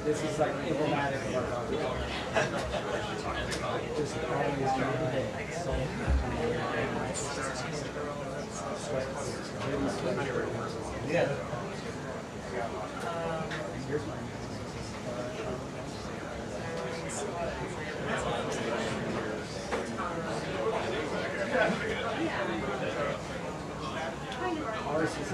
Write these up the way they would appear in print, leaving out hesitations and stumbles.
This is like emblematic of our dog. Just always trying to hit. So yeah. Here's mine. Ours is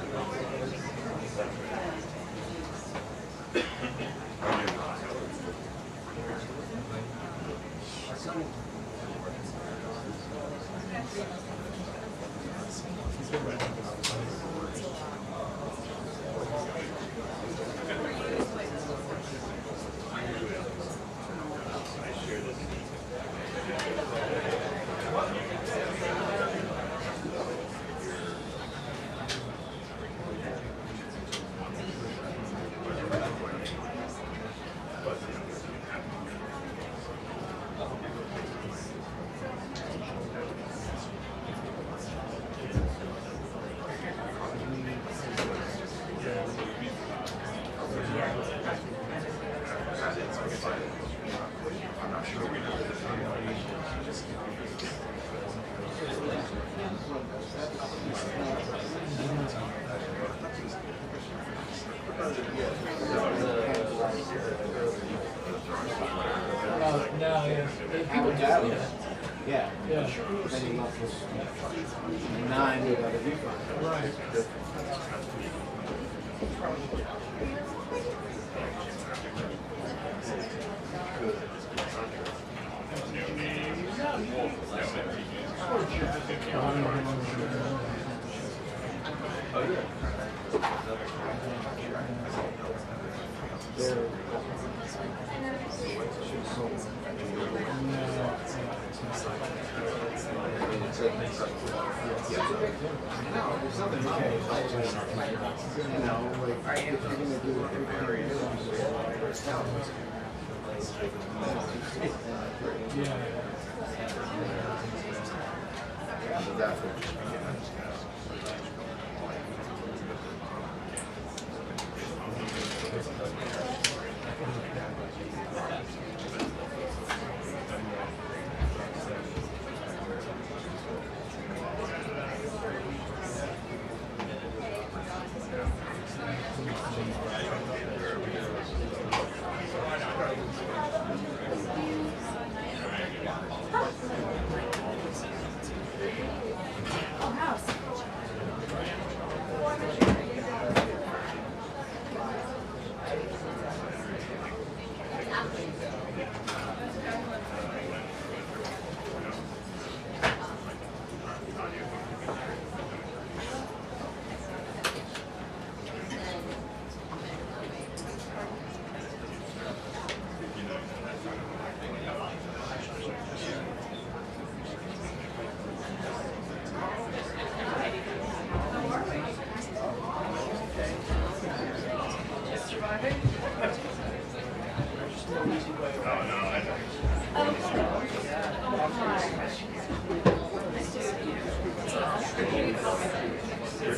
No,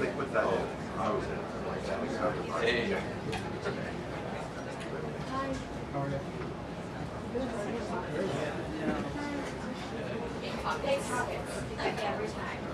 they put that in. Hey. How are you? Big pockets, like every time.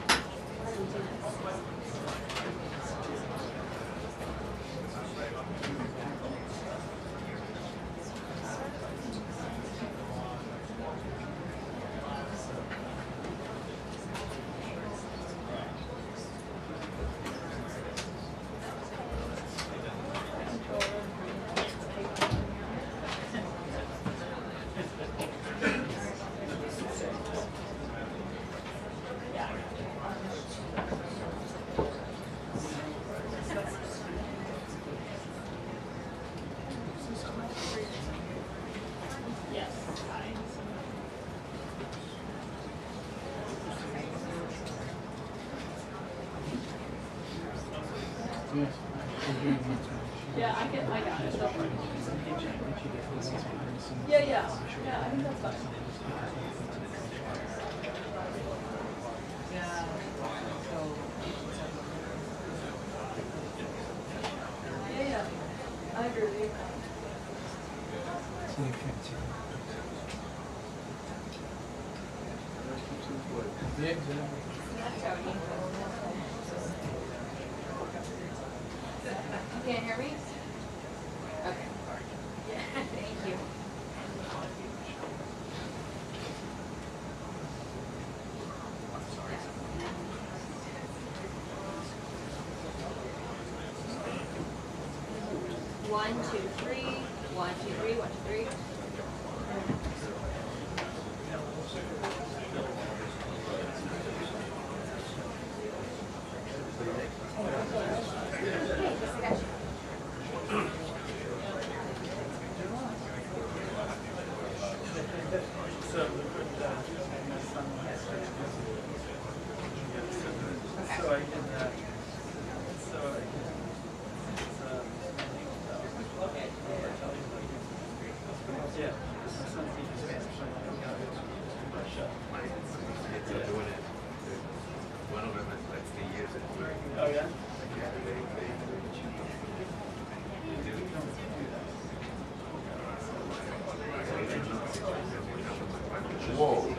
Yeah, I got it. Yeah, I think that's fine. Yeah. Yeah, I agree with you. Yeah, exactly. You can't hear me? Okay. Yeah, thank you. One, two, three. 1, 2, 3. 1, 2, 3. Oh yeah? Whoa.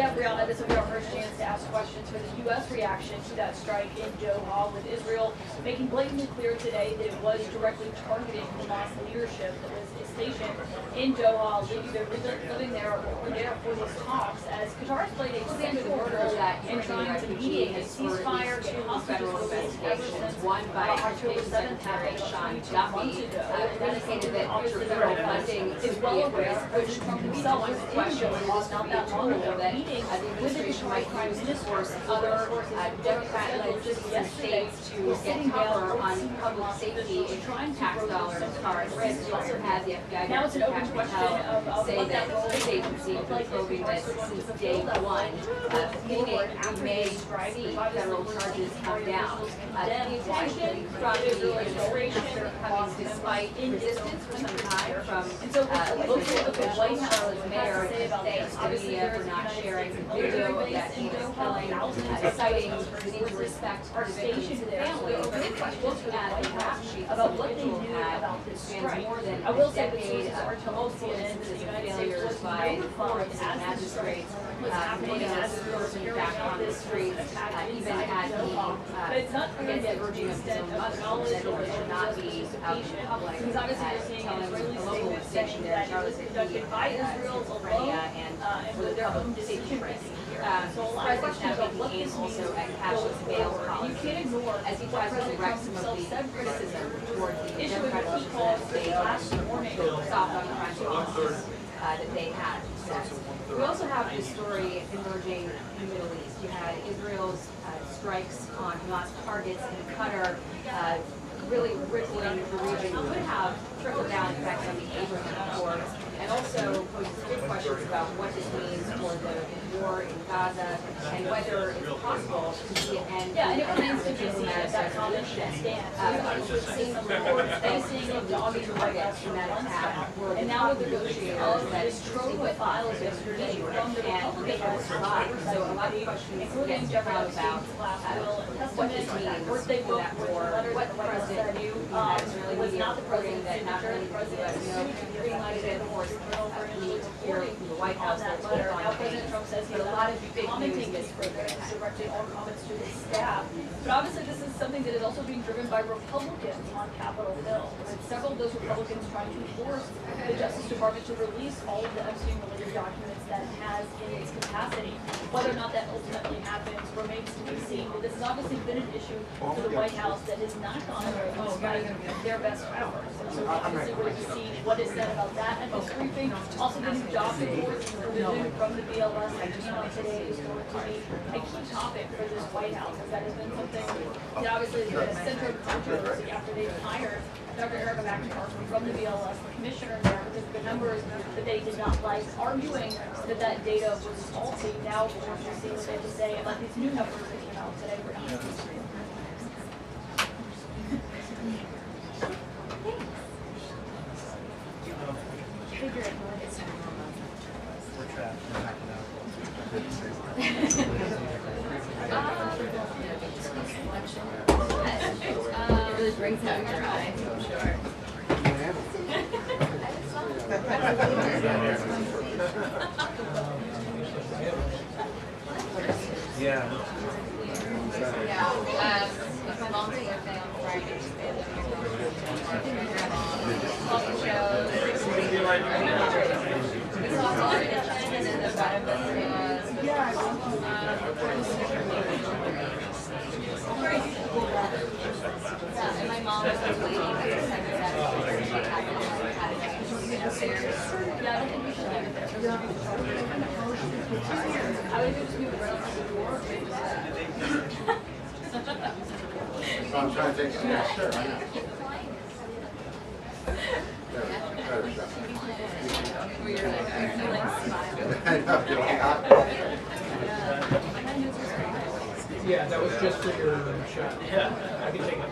Yeah, Brianna, this will be our first chance to ask questions for the U.S. reaction to that strike in Doha, with Israel making blatantly clear today that it was directly targeting Hamas leadership that was stationed in Doha. They're living there, were there for these talks, as Qatar has played a central role in trying to mediate a ceasefire to hostages released ever since October 7th, indicated that federal funding is well aware, which Trump himself was in Doha not that long ago, that meeting the with the administration Qatari might Prime use to Minister force and other other Democrat-led just systems yesterday states to was get sitting cover down on with public safety and tax dollars are at risk. You also had the FBI Now it's an open Director question of say what that that role his agency has been probing this since day one, meaning we may see federal charges come down. The intention from the administration comes despite resistance for some time from local White House mayor thanks to media for not sharing the video of that heinous killing, citing the need to respect our victims' families. Looking at the rap sheet about what the they individual knew had about this spans strike. more than I will a say that decade sources are of told multiple CNN that the instances of United States failures was by notified courts and as the magistrates, was happening putting as Israel's carrying back out on the this streets, attack even inside at Doha. But it's not clear against yet the urging the of his extent own of mother, knowledge that or it should not be out in participation. public, Because obviously you're seeing an telling Israeli a local statement station saying there in that it Charlotte was that conducted by Israel alone and with their own decision making here. So a lot of questions on what this means also at going cashless bail forward. And you policy, can't ignore as he what tries to President direct Trump some himself of the said criticism toward the issuing what Democrats he calls that the they last warning soft on crime policies that they had. We also have this story emerging in the Middle East. You had Israel's strikes on Hamas targets in Qatar, really rippling the region, could have trickle-down effects on the Abraham Accords, and also poses big questions about what this means for the war in Gaza and whether it's possible to see an end Yeah, and it to remains to be seen diplomatic if that comment should resolution. stand. We've seen reports Facing of dogging targets from that attack were and the now top with the negotiators that this trove of files yesterday from the and Republican survived. So a lot of questions including get Jeffrey out about Epstein's last will and what testament, this means birthday for book that with war, the letter what that the president knew, that Israeli was media not the reporting president's that not signature. only The did the U.S. president know, green-lighted it, of course, we hear from the White on House that that letter. it's Now on President Trump says but he's a lot of big commenting news this is further. He's directed all comments to his staff. But obviously this is something that is also being driven by Republicans on Capitol Hill. With several of those Republicans trying to force the Justice Department to release all of the Epstein-related documents that it has in its capacity. Whether or not that ultimately happens remains to be seen. But this has obviously been an issue for the White House that has not gone away despite their best efforts. And so obviously we're going to see what is said about that at this briefing. Also the new job reports revision from the BLS that came out today is going to be a key topic for this White House, as that has been something that obviously has been a center of controversy after they've hired Dr. Erica McIntyre from the BLS, the commissioner there, because the numbers that they did not like, arguing that that data was faulty. Now, of course, we'll see what they have to say about these new numbers that came out today. It really brings out your eye. Sure. Yeah. If my mom's birthday on Friday, all the shows. We saw Holiday Kitchen and then the yeah, and my mom was waiting for the second Saturday. She had upstairs. Yeah, I don't think we should leave it there. I would just move it right up to the door. I'm trying to take, yeah, sure, I know. I know, you're like, Yeah, that was just for your shot. Yeah, I can take it.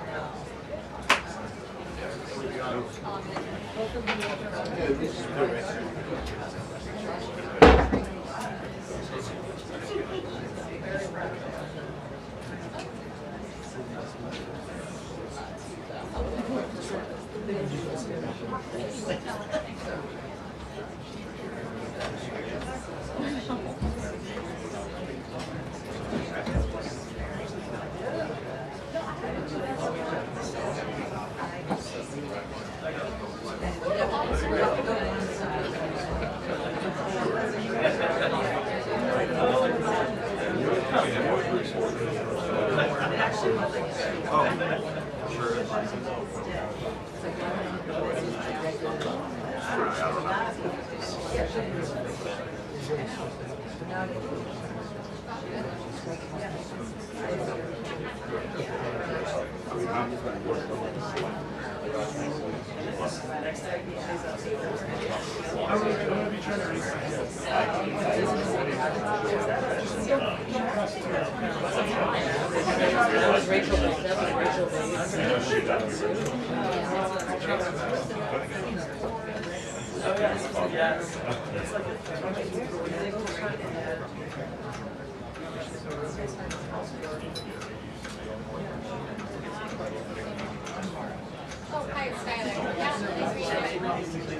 Oh, hi, it's Skylar. Yeah, nice to meet you.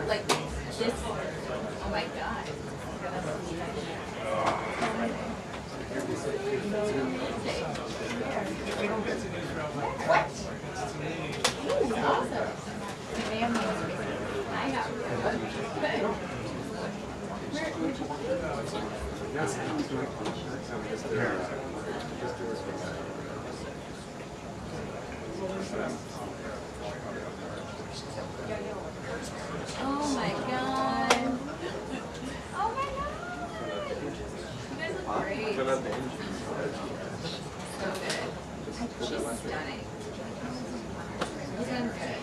Like this. Oh my God. What? This is awesome. I know. Oh my God. Oh my God. You guys look great. So good. She's stunning. You're doing good.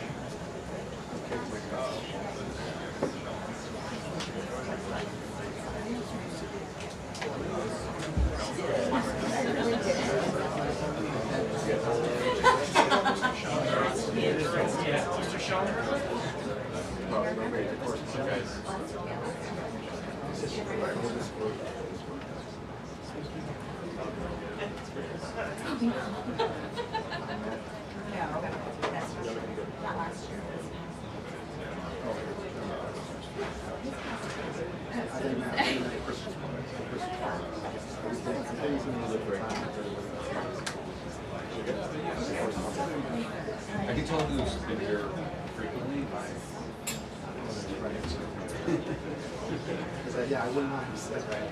I can tell who's been here frequently by. Yeah, I wouldn't mind. That's right.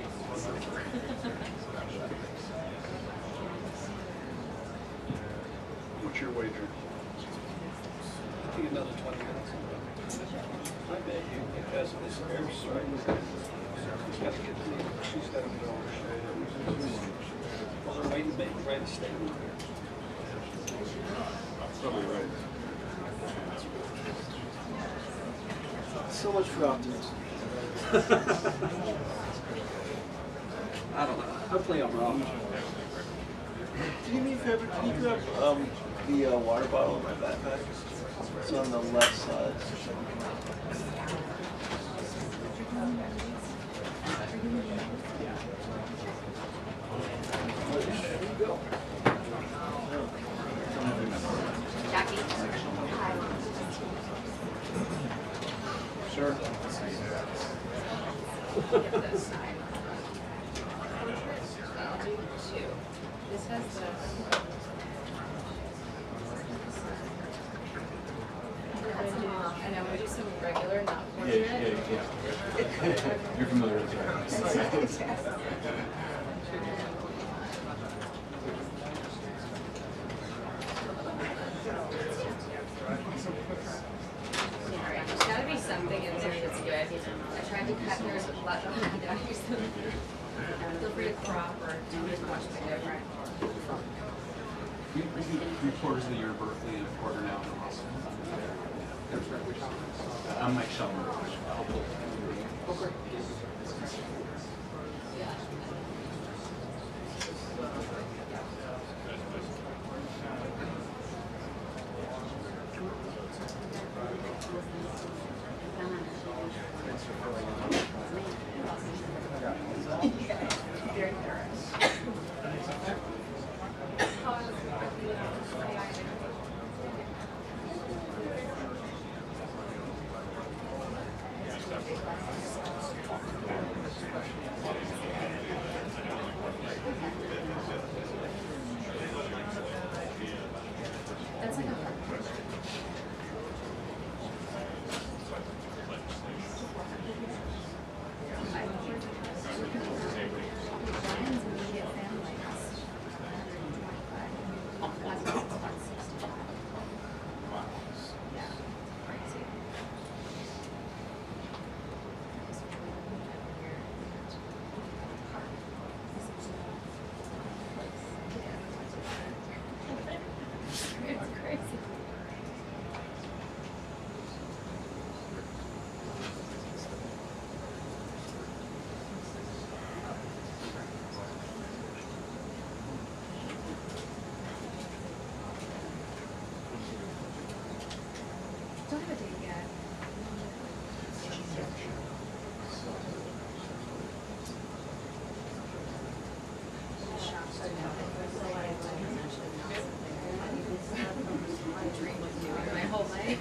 What's your wager? I think another 20 minutes. I bet you, because of this airstrike, she's got to get the, she's got to go. Well, they're waiting to make a right statement here. Probably right. So much for optimism. I don't know. Hopefully I'm wrong. Do you need a favor? Can you grab the water bottle in my backpack? It's on the left side. Jackie. Sure. This has the. I know, we do some regular, not portrait. You're familiar with that. Sorry, there's gotta be something in there that's good. I tried to cut yours with blood on it. I used them. Feel free to crop or do something different. We do 3/4 of the year Berkeley and a quarter now in Austin. I'm Mike Shelmer. Okay. Yeah. My whole life.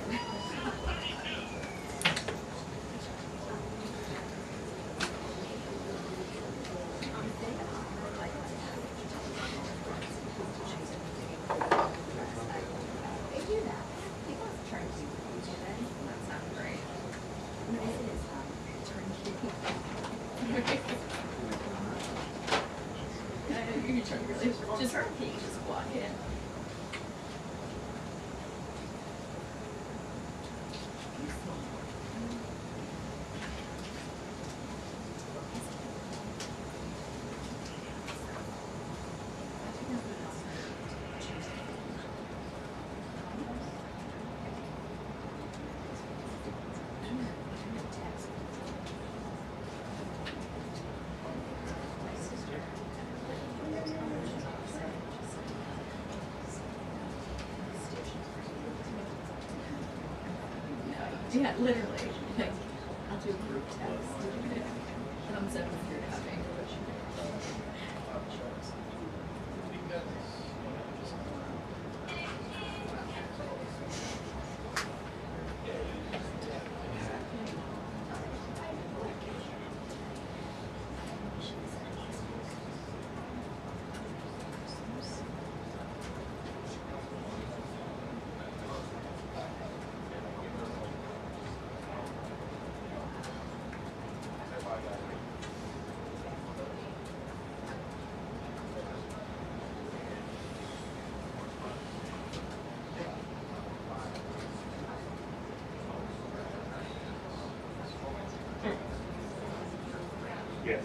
Just turkey, just walk in. Yeah, literally. Like, I'll do a group text. Thumbs up if you're having. Yes.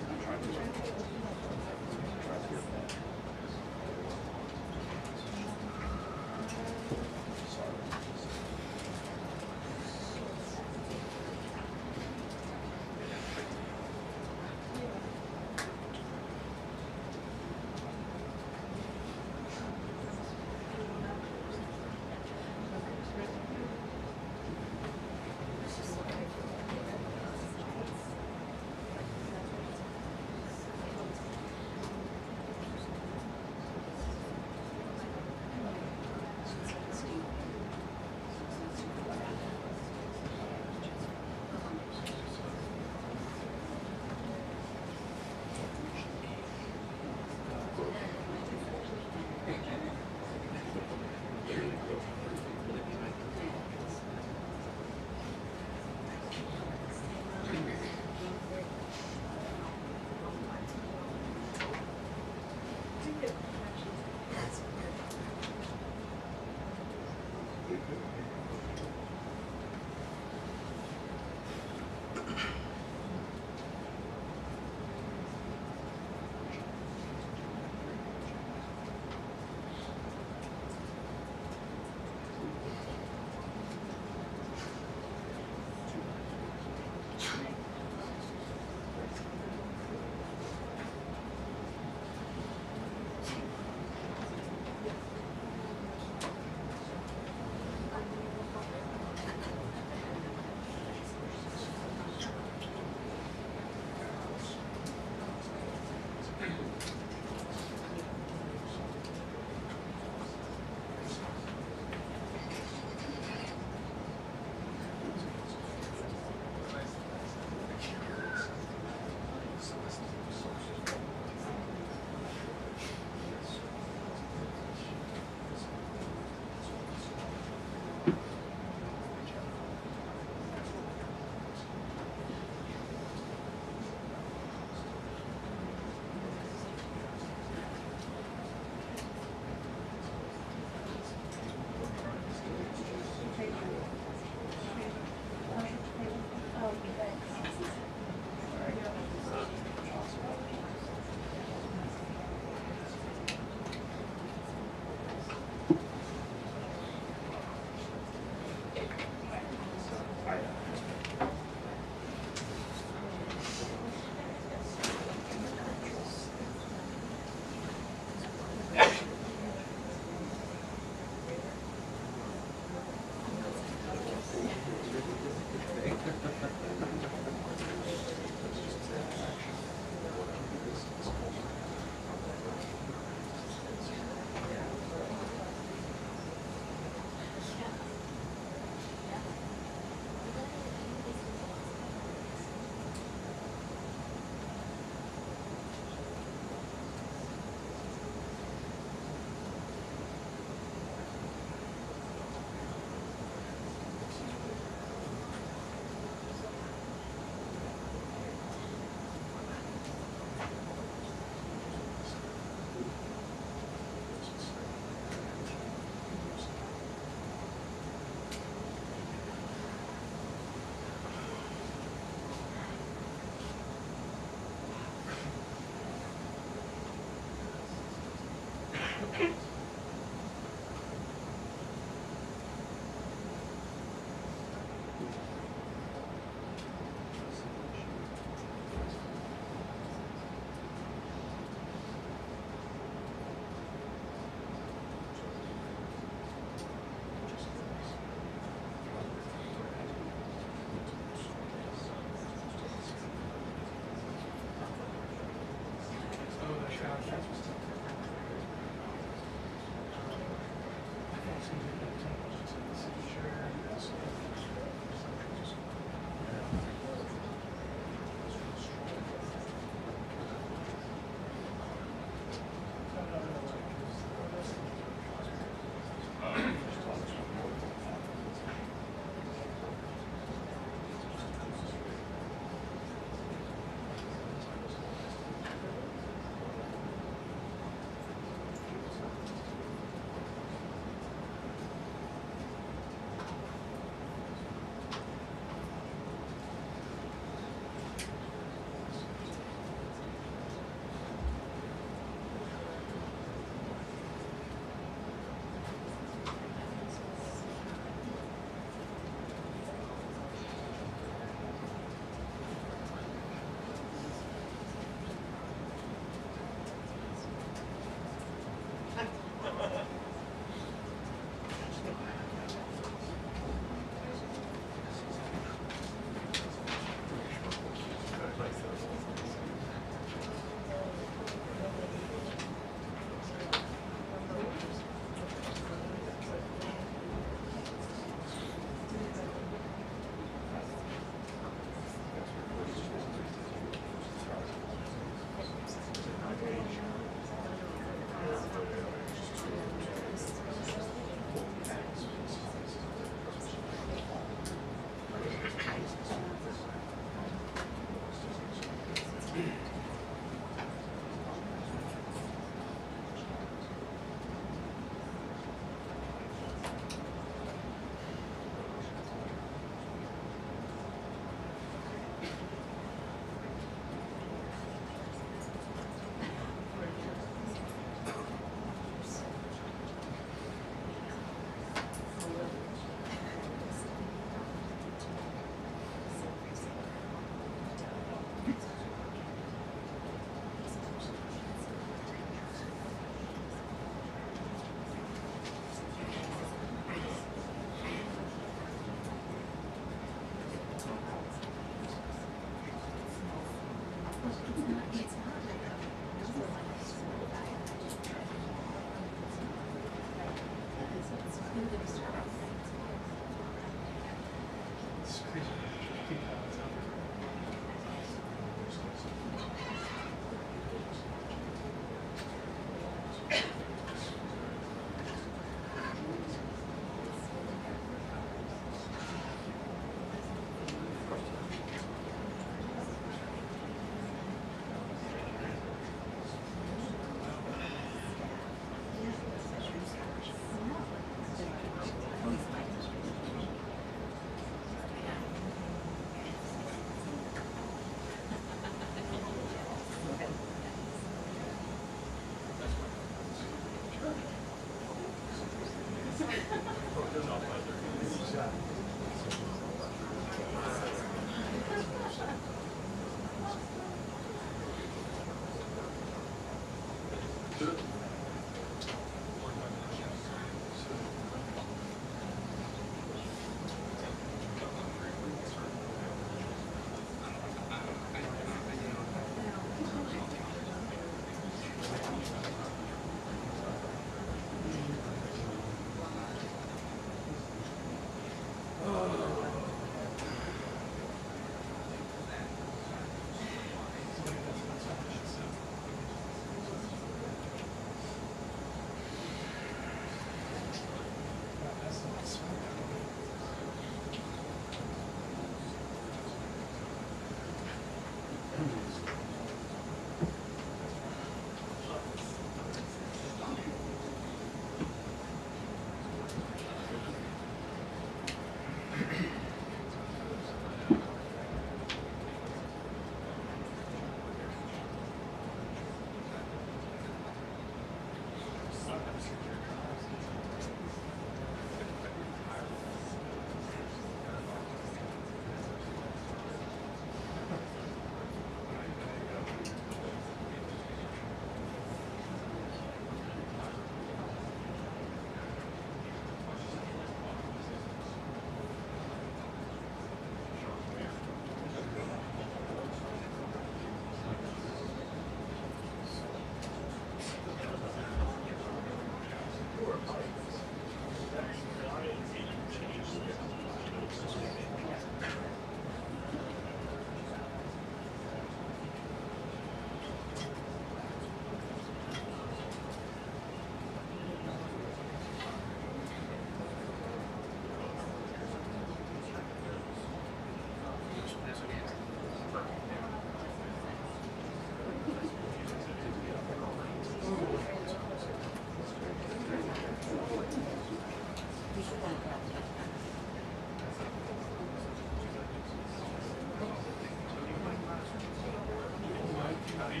Right.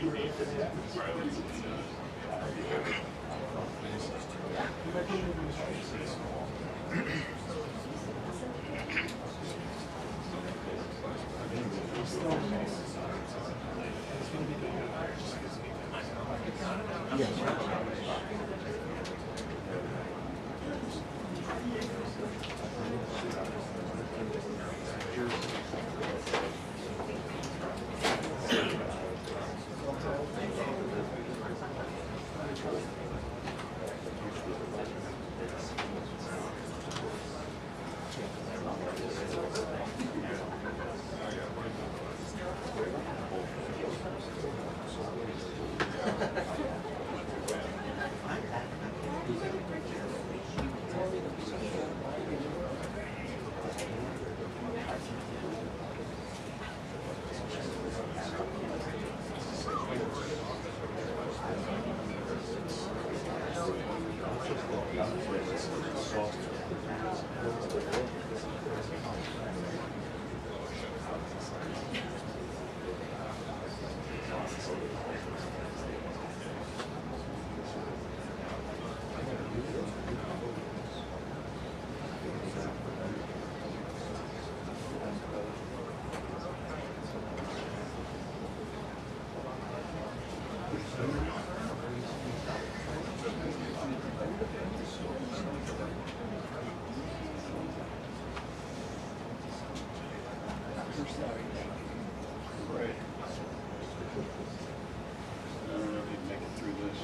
I don't know if you'd make it through this.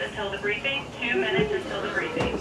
Until the briefing. 2 minutes until the briefing.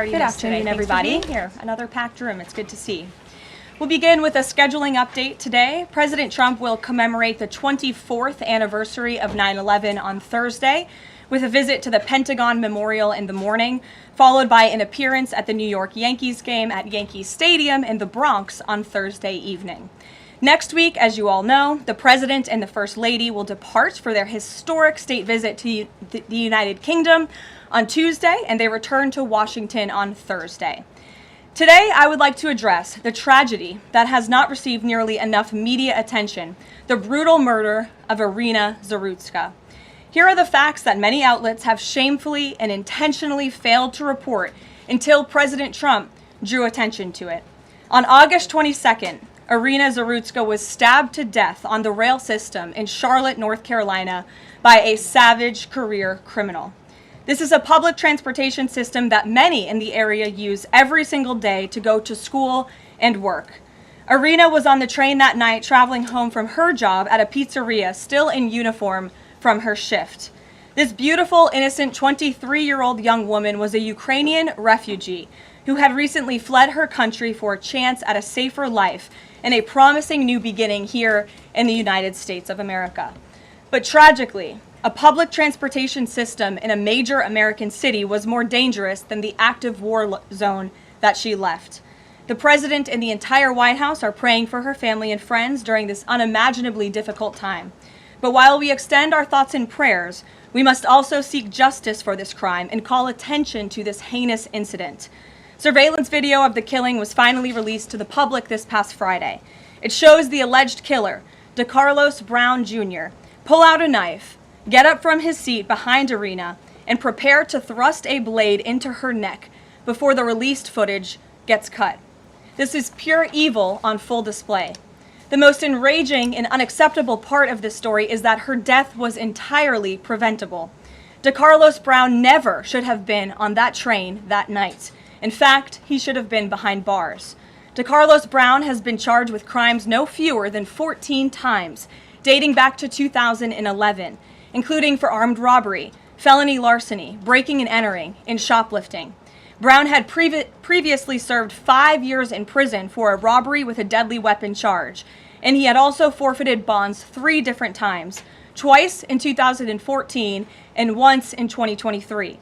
Good afternoon, everybody. Here, another packed room. It's good to see. We'll begin with a scheduling update today. President Trump will commemorate the 24th anniversary of 9/11 on Thursday with a visit to the Pentagon Memorial in the morning, followed by an appearance at the New York Yankees game at Yankee Stadium in the Bronx on Thursday evening. Next week, as you all know, the President and the First Lady will depart for their historic state visit to the United Kingdom on Tuesday, and they return to Washington on Thursday. Today, I would like to address the tragedy that has not received nearly enough media attention, the brutal murder of Irina Zarutska. Here are the facts that many outlets have shamefully and intentionally failed to report until President Trump drew attention to it. On August 22nd, Irina Zarutska was stabbed to death on the rail system in Charlotte, North Carolina, by a savage career criminal. This is a public transportation system that many in the area use every single day to go to school and work. Irina was on the train that night traveling home from her job at a pizzeria, still in uniform from her shift. This beautiful, innocent 23-year-old young woman was a Ukrainian refugee who had recently fled her country for a chance at a safer life and a promising new beginning here in the United States of America. But tragically, a public transportation system in a major American city was more dangerous than the active war zone that she left. The President and the entire White House are praying for her family and friends during this unimaginably difficult time. But while we extend our thoughts and prayers, we must also seek justice for this crime and call attention to this heinous incident. Surveillance video of the killing was finally released to the public this past Friday. It shows the alleged killer, DeCarlos Brown Jr., pull out a knife, get up from his seat behind Irina, and prepare to thrust a blade into her neck before the released footage gets cut. This is pure evil on full display. The most enraging and unacceptable part of this story is that her death was entirely preventable. DeCarlos Brown never should have been on that train that night. In fact, he should have been behind bars. DeCarlos Brown has been charged with crimes no fewer than 14 times, dating back to 2011, including for armed robbery, felony larceny, breaking and entering, and shoplifting. Brown had previously served 5 years in prison for a robbery with a deadly weapon charge, and he had also forfeited bonds 3 different times, twice in 2014 and once in 2023.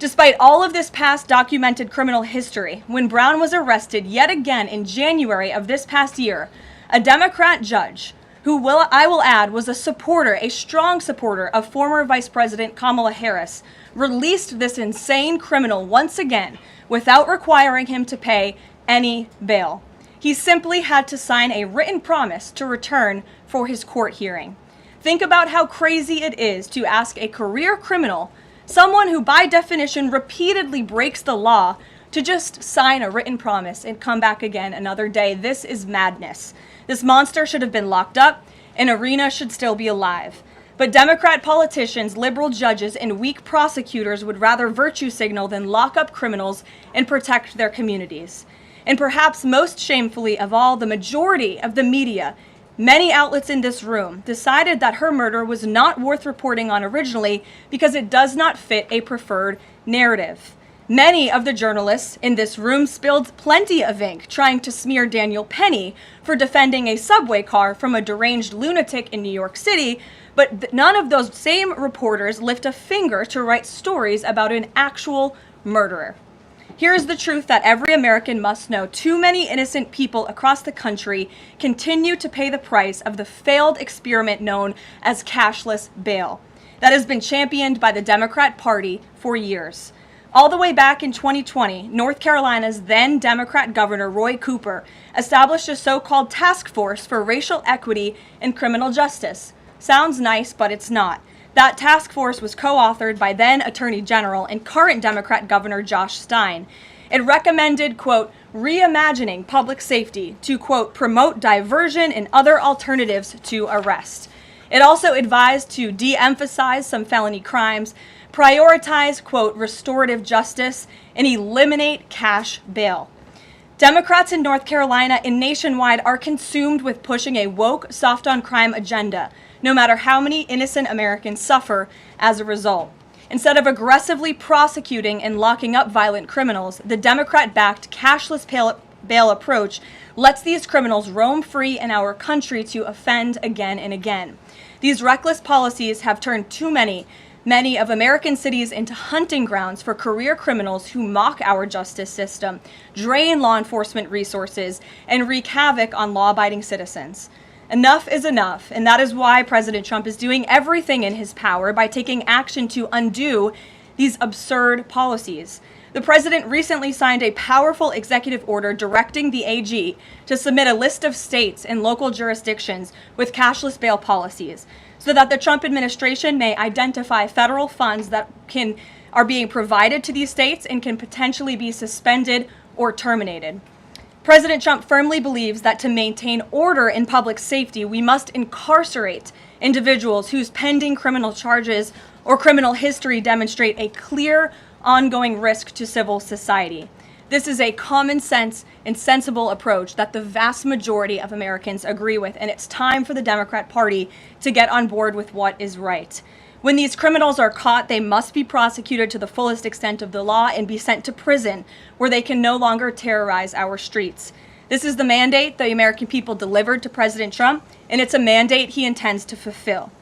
Despite all of this past documented criminal history, when Brown was arrested yet again in January of this past year, a Democrat judge, I will add was a strong supporter of former Vice President Kamala Harris, released this insane criminal once again without requiring him to pay any bail. He simply had to sign a written promise to return for his court hearing. Think about how crazy it is to ask a career criminal, someone who by definition repeatedly breaks the law, to just sign a written promise and come back again another day. This is madness. This monster should have been locked up, and Irina should still be alive. But Democrat politicians, liberal judges, and weak prosecutors would rather virtue signal than lock up criminals and protect their communities. And perhaps most shamefully of all, the majority of the media, many outlets in this room, decided that her murder was not worth reporting on originally because it does not fit a preferred narrative. Many of the journalists in this room spilled plenty of ink trying to smear Daniel Penny for defending a subway car from a deranged lunatic in New York City, but none of those same reporters lift a finger to write stories about an actual murderer. Here's the truth that every American must know. Too many innocent people across the country continue to pay the price of the failed experiment known as cashless bail that has been championed by the Democrat Party for years. All the way back in 2020, North Carolina's then Democrat Governor Roy Cooper established a so-called task force for racial equity and criminal justice. Sounds nice, but it's not. That task force was co-authored by then Attorney General and current Democrat Governor Josh Stein. It recommended, quote, reimagining public safety to, quote, promote diversion and other alternatives to arrest. It also advised to de-emphasize some felony crimes, prioritize, quote, restorative justice, and eliminate cash bail. Democrats in North Carolina and nationwide are consumed with pushing a woke, soft-on-crime agenda, no matter how many innocent Americans suffer as a result. Instead of aggressively prosecuting and locking up violent criminals, the Democrat-backed cashless bail approach lets these criminals roam free in our country to offend again and again. These reckless policies have turned too many of American cities into hunting grounds for career criminals who mock our justice system, drain law enforcement resources, and wreak havoc on law-abiding citizens. Enough is enough, and that is why President Trump is doing everything in his power by taking action to undo these absurd policies. The president recently signed a powerful executive order directing the AG to submit a list of states and local jurisdictions with cashless bail policies so that the Trump administration may identify federal funds that are being provided to these states and can potentially be suspended or terminated. President Trump firmly believes that to maintain order in public safety, we must incarcerate individuals whose pending criminal charges or criminal history demonstrate a clear, ongoing risk to civil society. This is a common sense and sensible approach that the vast majority of Americans agree with, and it's time for the Democrat Party to get on board with what is right. When these criminals are caught, they must be prosecuted to the fullest extent of the law and be sent to prison, where they can no longer terrorize our streets. This is the mandate the American people delivered to President Trump, and it's a mandate he intends to fulfill.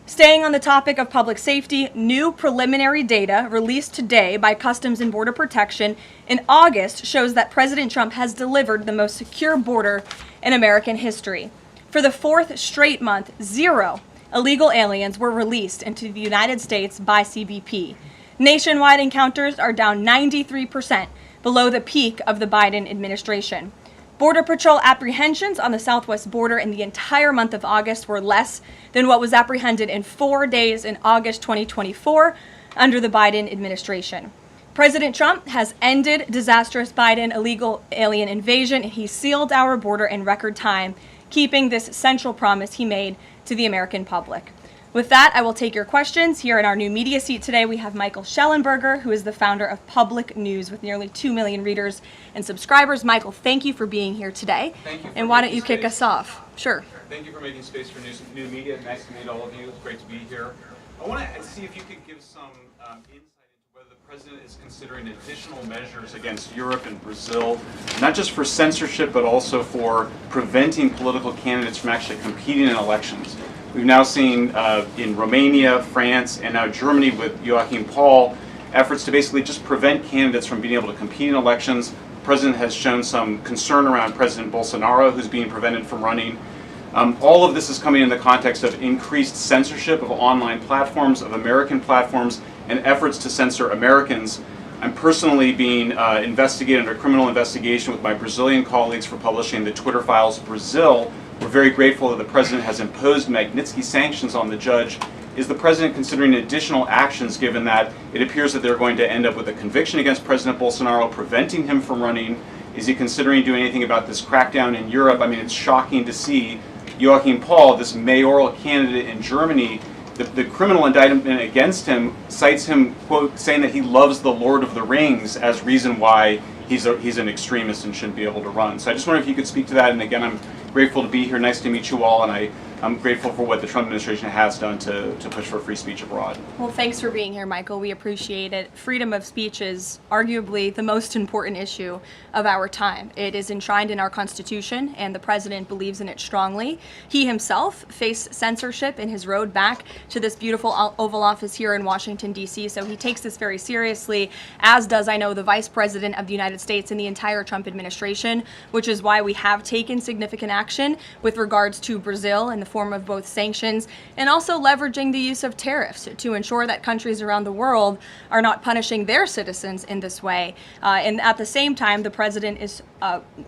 Staying on the topic of public safety, new preliminary data released today by Customs and Border Protection in August shows that President Trump has delivered the most secure border in American history. For the fourth straight month, 0 illegal aliens were released into the United States by CBP. Nationwide encounters are down 93%, below the peak of the Biden administration. Border Patrol apprehensions on the southwest border in the entire month of August were less than what was apprehended in 4 days in August 2024 under the Biden administration. President Trump has ended disastrous Biden illegal alien invasion, and he sealed our border in record time, keeping this central promise he made to the American public. With that, I will take your questions. Here in our new media seat today, we have Michael Schellenberger, who is the founder of Public News with nearly 2 million readers and subscribers. Michael, thank you for being here today. Thank you. And why don't you kick us off? Sure. Thank you for making space for new media. Nice to meet all of you. It's great to be here. I want to see if you could give some insight into whether the president is considering additional measures against Europe and Brazil, not just for censorship, but also for preventing political candidates from actually competing in elections. We've now seen in Romania, France, and now Germany with Joachim Paul, efforts to basically just prevent candidates from being able to compete in elections. The president has shown some concern around President Bolsonaro, who's being prevented from running. All of this is coming in the context of increased censorship of online platforms, of American platforms, and efforts to censor Americans. I'm personally being investigated under criminal investigation with my Brazilian colleagues for publishing the Twitter Files Brazil. We're very grateful that the president has imposed Magnitsky sanctions on the judge. Is the president considering additional actions, given that it appears that they're going to end up with a conviction against President Bolsonaro, preventing him from running? Is he considering doing anything about this crackdown in Europe? I mean, it's shocking to see Joachim Paul, this mayoral candidate in Germany, the criminal indictment against him cites him, quote, saying that he loves the Lord of the Rings as reason why he's an extremist and shouldn't be able to run. So I just wonder if you could speak to that. And again, I'm grateful to be here. Nice to meet you all, and I'm grateful for what the Trump administration has done to push for free speech abroad. Well, thanks for being here, Michael. We appreciate it. Freedom of speech is arguably the most important issue of our time. It is enshrined in our Constitution, and the president believes in it strongly. He himself faced censorship in his road back to this beautiful Oval Office here in Washington, D.C., so he takes this very seriously, as does, I know, the Vice President of the United States and the entire Trump administration, which is why we have taken significant action with regards to Brazil in the form of both sanctions and also leveraging the use of tariffs to ensure that countries around the world are not punishing their citizens in this way. And at the same time, the president is,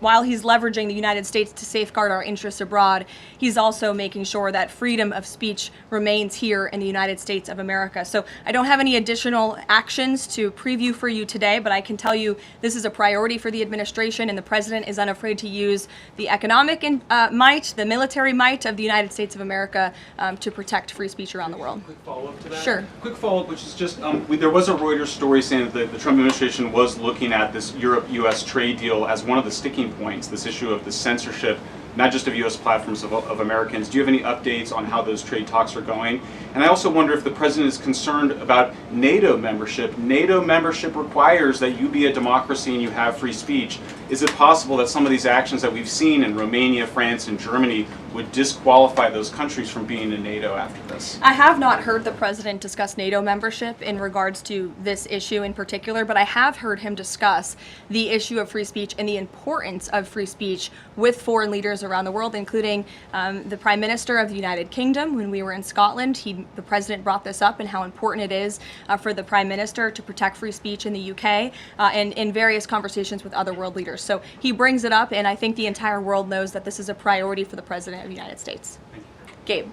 while he's leveraging the United States to safeguard our interests abroad, he's also making sure that freedom of speech remains here in the United States of America. So I don't have any additional actions to preview for you today, but I can tell you this is a priority for the administration, and the president is unafraid to use the economic might, the military might of the United States of America to protect free speech around the world. Quick follow-up to that? Sure. Quick follow-up, which is just, there was a Reuters story saying that the Trump administration was looking at this Europe-U.S. trade deal as one of the sticking points, this issue of the censorship, not just of U.S. platforms, of Americans. Do you have any updates on how those trade talks are going? And And I also wonder if the president is concerned about NATO membership. NATO membership requires that you be a democracy and you have free speech. Is it possible that some of these actions that we've seen in Romania, France, and Germany would disqualify those countries from being in NATO after this? I have not heard the president discuss NATO membership in regards to this issue in particular, but I have heard him discuss the issue of free speech and the importance of free speech with foreign leaders around the world, including the Prime Minister of the United Kingdom. When we were in Scotland, the president brought this up and how important it is for the Prime Minister to protect free speech in the UK and in various conversations with other world leaders. So he brings it up, and I think the entire world knows that this is a priority for the President of the United States. Gabe.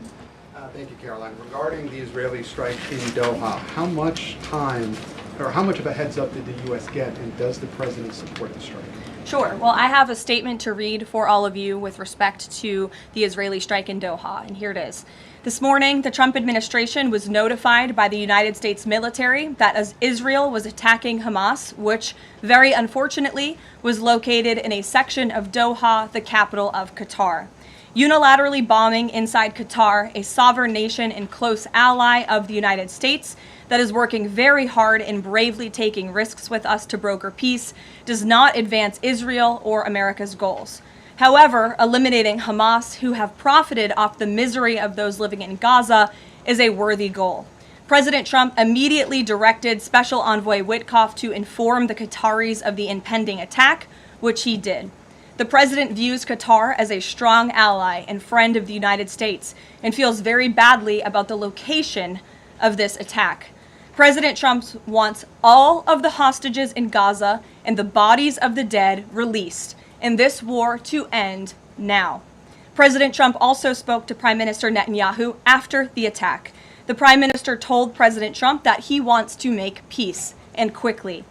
Thank you, Caroline. Regarding the Israeli strike in Doha, how much time or how much of a heads up did the U.S. get, and does the president support the strike? Sure. Well, I have a statement to read for all of you with respect to the Israeli strike in Doha, and here it is. This morning, the Trump administration was notified by the United States military that as Israel was attacking Hamas, which very unfortunately was located in a section of Doha, the capital of Qatar. Unilaterally bombing inside Qatar, a sovereign nation and close ally of the United States that is working very hard and bravely taking risks with us to broker peace, does not advance Israel or America's goals. However, eliminating Hamas, who have profited off the misery of those living in Gaza, is a worthy goal. President Trump immediately directed Special Envoy Witkoff to inform the Qataris of the impending attack, which he did. The president views Qatar as a strong ally and friend of the United States and feels very badly about the location of this attack. President Trump wants all of the hostages in Gaza and the bodies of the dead released, and this war to end now. President Trump also spoke to Prime Minister Netanyahu after the attack. The Prime Minister told President Trump that he wants to make peace, and quickly.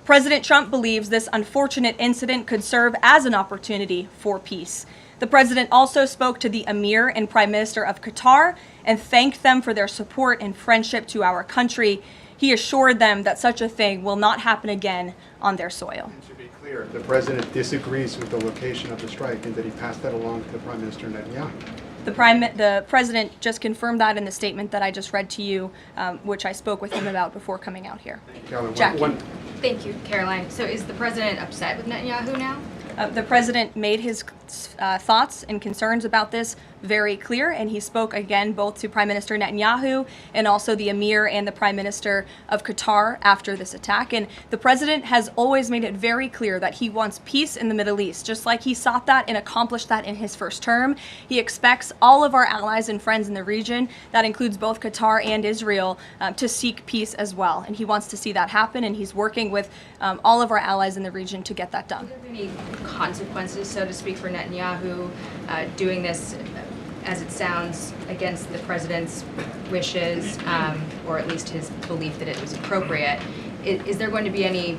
President Trump believes this unfortunate incident could serve as an opportunity for peace. The president also spoke to the Emir and Prime Minister of Qatar and thanked them for their support and friendship to our country. He assured them that such a thing will not happen again on their soil. And to be clear, the president disagrees with the location of the strike, and that he passed that along to Prime Minister Netanyahu. The president just confirmed that in the statement that I just read to you, which I spoke with him about before coming out here. Caroline, Jackie. Thank you, Caroline. So is the president upset with Netanyahu now? The president made his thoughts and concerns about this very clear, and he spoke again both to Prime Minister Netanyahu and also the Emir and the Prime Minister of Qatar after this attack. And the president has always made it very clear that he wants peace in the Middle East, just like he sought that and accomplished that in his first term. He expects all of our allies and friends in the region, that includes both Qatar and Israel, to seek peace as well. And he wants to see that happen, and he's working with all of our allies in the region to get that done. Are there any consequences, so to speak, for Netanyahu doing this, as it sounds, against the president's wishes, or at least his belief that it was appropriate? Is there going to be any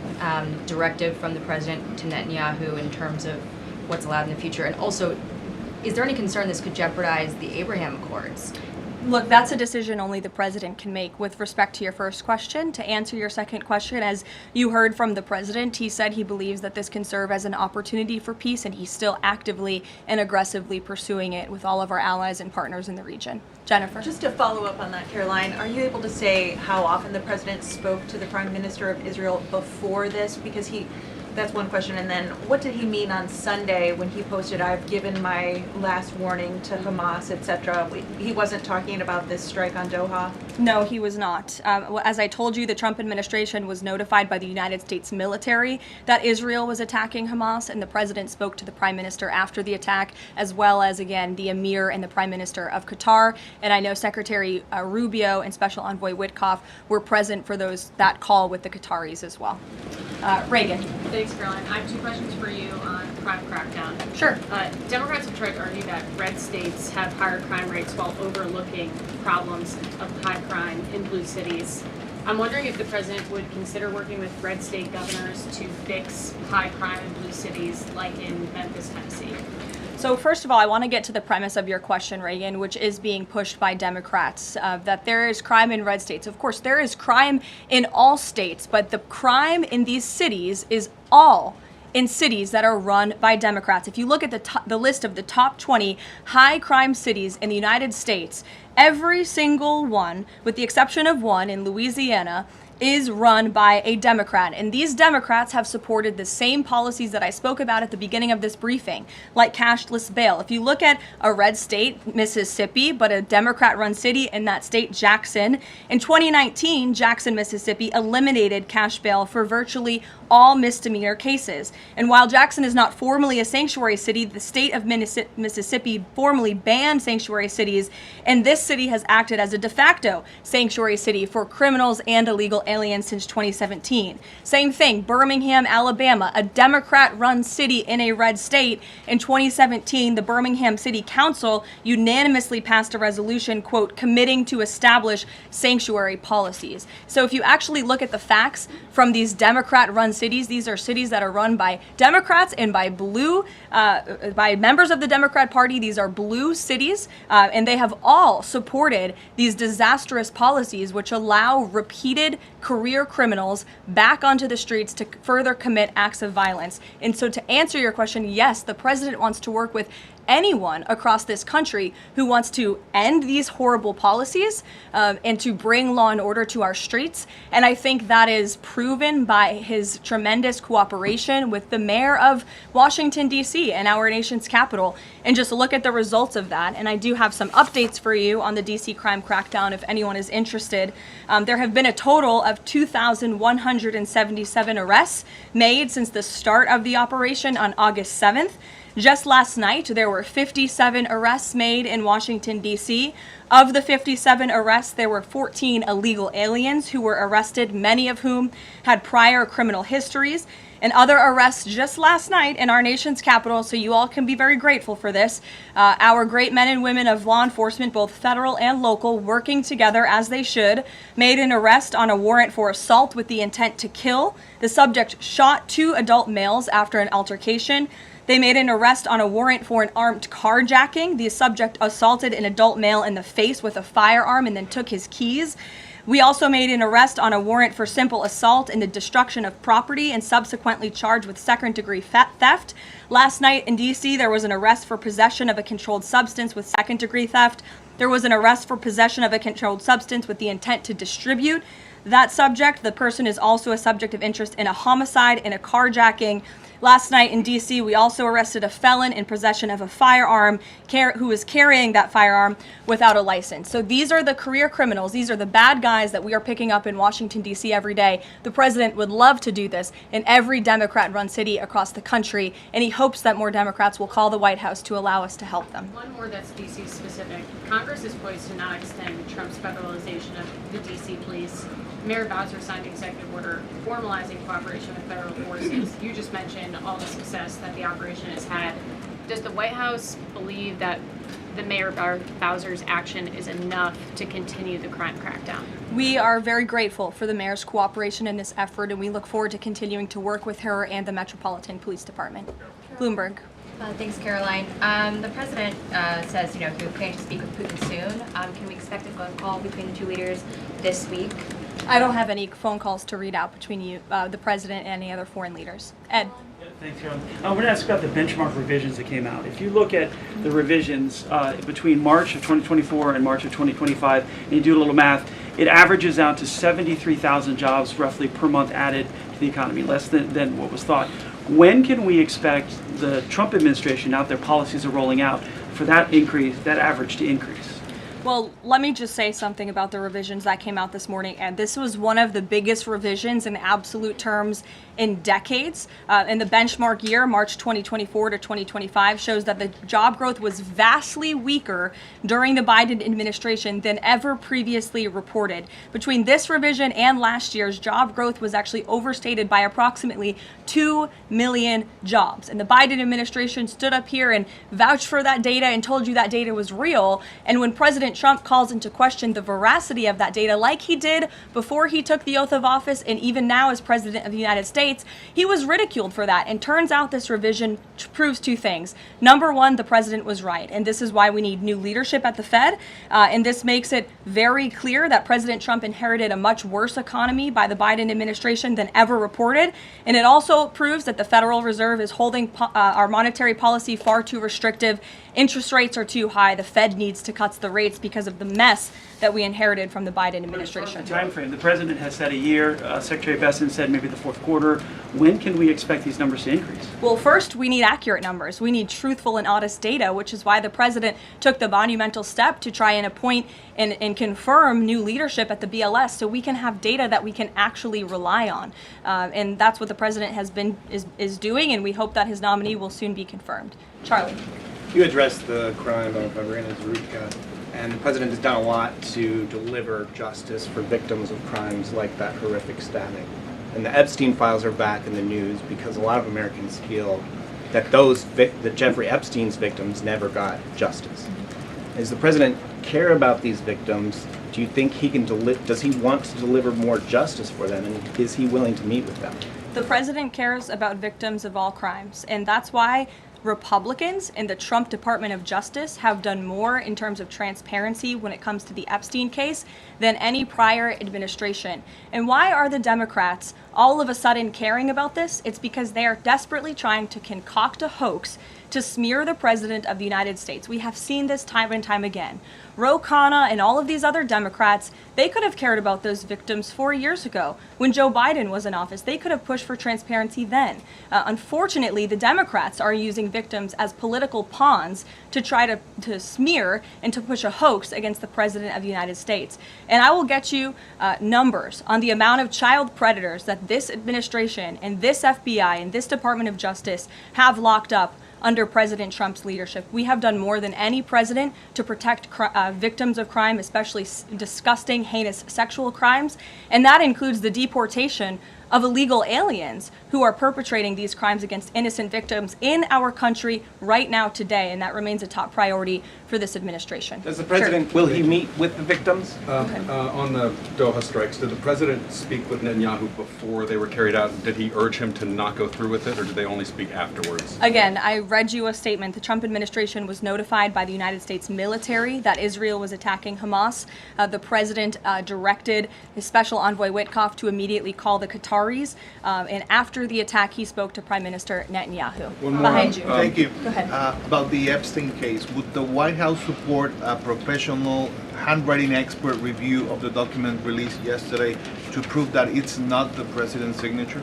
directive from the president to Netanyahu in terms of what's allowed in the future? And also, is there any concern this could jeopardize the Abraham Accords? Look, that's a decision only the president can make. With respect to your first question, to answer your second question, as you heard from the president, he said he believes that this can serve as an opportunity for peace, and he's still actively and aggressively pursuing it with all of our allies and partners in the region. Jennifer? Just to follow up on that, Caroline, are you able to say how often the president spoke to the Prime Minister of Israel before this? Because that's one question. And then what did he mean on Sunday when he posted, "I've given my last warning to Hamas," etc.? He wasn't talking about this strike on Doha? No, he was not. As I told you, the Trump administration was notified by the United States military that Israel was attacking Hamas, and the president spoke to the Prime Minister after the attack, as well as, again, the Emir and the Prime Minister of Qatar. And I know Secretary Rubio and Special Envoy Witkoff were present for that call with the Qataris as well. Reagan. Thanks, Caroline. I have two questions for you on crime crackdown. Sure. Democrats have tried to argue that red states have higher crime rates while overlooking problems of high crime in blue cities. I'm wondering if the president would consider working with red state governors to fix high crime in blue cities, like in Memphis, Tennessee. So first of all, I want to get to the premise of your question, Reagan, which is being pushed by Democrats, that there is crime in red states. Of course, there is crime in all states, but the crime in these cities is all in cities that are run by Democrats. If you look at the list of the top 20 high crime cities in the United States, every single one, with the exception of one in Louisiana, is run by a Democrat. And these Democrats have supported the same policies that I spoke about at the beginning of this briefing, like cashless bail. If you look at a red state, Mississippi, but a Democrat-run city in that state, Jackson, in 2019, Jackson, Mississippi eliminated cash bail for virtually all misdemeanor cases. And while Jackson is not formally a sanctuary city, the state of Mississippi formally banned sanctuary cities, and this city has acted as a de facto sanctuary city for criminals and illegal aliens since 2017. Same thing, Birmingham, Alabama, a Democrat-run city in a red state. In 2017, the Birmingham City Council unanimously passed a resolution, quote, committing to establish sanctuary policies. So if you actually look at the facts from these Democrat-run cities, these are cities that are run by Democrats and by by members of the Democrat Party. These are blue cities, and they have all supported these disastrous policies which allow repeated career criminals back onto the streets to further commit acts of violence. And so to answer your question, yes, the president wants to work with anyone across this country who wants to end these horrible policies and to bring law and order to our streets. And I think that is proven by his tremendous cooperation with the mayor of Washington, D.C. and our nation's capital. And just look at the results of that. And I do have some updates for you on the D.C. crime crackdown if anyone is interested. There have been a total of 2,177 arrests made since the start of the operation on August 7th. Just last night, there were 57 arrests made in Washington, D.C. Of the 57 arrests, there were 14 illegal aliens who were arrested, many of whom had prior criminal histories. And other arrests just last night in our nation's capital, so you all can be very grateful for this. Our great men and women of law enforcement, both federal and local, working together as they should, made an arrest on a warrant for assault with the intent to kill. The subject shot 2 adult males after an altercation. They made an arrest on a warrant for an armed carjacking. The subject assaulted an adult male in the face with a firearm and then took his keys. We also made an arrest on a warrant for simple assault and the destruction of property and subsequently charged with second-degree theft. Last night in D.C., there was an arrest for possession of a controlled substance with second-degree theft. There was an arrest for possession of a controlled substance with the intent to distribute. That subject, the person is also a subject of interest in a homicide and a carjacking. Last night in D.C., we also arrested a felon in possession of a firearm who was carrying that firearm without a license. So these are the career criminals. These are the bad guys that we are picking up in Washington, D.C. every day. The president would love to do this in every Democrat-run city across the country, and he hopes that more Democrats will call the White House to allow us to help them. One more that's D.C. specific. Congress is poised to not extend Trump's federalization of the D.C. police. Mayor Bowser signed an executive order formalizing cooperation with federal forces. You just mentioned all the success that the operation has had. Does the White House believe that the Mayor Bowser's action is enough to continue the crime crackdown? We are very grateful for the mayor's cooperation in this effort, and we look forward to continuing to work with her and the Metropolitan Police Department. Bloomberg. Thanks, Caroline. The president says, he plans to speak with Putin soon. Can we expect a phone call between the two leaders this week? I don't have any phone calls to read out between you, the president, and any other foreign leaders. Ed. Thanks, Caroline. I want to ask about the benchmark revisions that came out. If you look at the revisions between March of 2024 and March of 2025, and you do a little math, it averages out to 73,000 jobs roughly per month added to the economy, less than what was thought. When can we expect the Trump administration, now that their policies are rolling out, for that increase, that average to increase? Well, let me just say something about the revisions that came out this morning. And this was one of the biggest revisions in absolute terms in decades. In the benchmark year, March 2024 to 2025, shows that the job growth was vastly weaker during the Biden administration than ever previously reported. Between this revision and last year's, job growth was actually overstated by approximately 2 million jobs. And the Biden administration stood up here and vouched for that data and told you that data was real. And when President Trump calls into question the veracity of that data, like he did before he took the oath of office and even now as President of the United States, he was ridiculed for that. And turns out this revision proves 2 things. Number one, the president was right. And this is why we need new leadership at the Fed. And this makes it very clear that President Trump inherited a much worse economy by the Biden administration than ever reported. And it also proves that the Federal Reserve is holding our monetary policy far too restrictive Interest rates are too high. The Fed needs to cut the rates because of the mess that we inherited from the Biden administration. Time frame. The president has said a year. Secretary Besson said maybe the fourth quarter. When can we expect these numbers to increase? Well, first, we need accurate numbers. We need truthful and honest data, which is why the president took the monumental step to try and appoint and confirm new leadership at the BLS so we can have data that we can actually rely on. And that's what the president is doing, and we hope that his nominee will soon be confirmed. Charlie. You addressed the crime of Irina Zarubka, and the president has done a lot to deliver justice for victims of crimes like that horrific stabbing. And the Epstein files are back in the news because a lot of Americans feel that that Jeffrey Epstein's victims never got justice. Does the president care about these victims? Do you think he can does he want to deliver more justice for them, and is he willing to meet with them? The president cares about victims of all crimes, and that's why Republicans in the Trump Department of Justice have done more in terms of transparency when it comes to the Epstein case than any prior administration. And why are the Democrats all of a sudden caring about this? It's because they are desperately trying to concoct a hoax to smear the President of the United States. We have seen this time and time again. Ro Khanna and all of these other Democrats, they could have cared about those victims 4 years ago when Joe Biden was in office. They could have pushed for transparency then. Unfortunately, the Democrats are using victims as political pawns to try to smear and to push a hoax against the President of the United States. And I will get you numbers on the amount of child predators that this administration and this FBI and this Department of Justice have locked up under President Trump's leadership. We have done more than any president to protect victims of crime, especially disgusting, heinous sexual crimes, and that includes the deportation of illegal aliens who are perpetrating these crimes against innocent victims in our country right now today, and that remains a top priority for this administration. Does the president, will he meet with the victims? On the Doha strikes, did the president speak with Netanyahu before they were carried out? Did he urge him to not go through with it, or did they only speak afterwards? Again, I read you a statement. The Trump administration was notified by the United States military that Israel was attacking Hamas. The president directed his special envoy Witkoff to immediately call the Qataris, and after the attack, he spoke to Prime Minister Netanyahu. One more. Behind you. Thank you. Go ahead. About the Epstein case, would the White House support a professional handwriting expert review of the document released yesterday to prove that it's not the president's signature?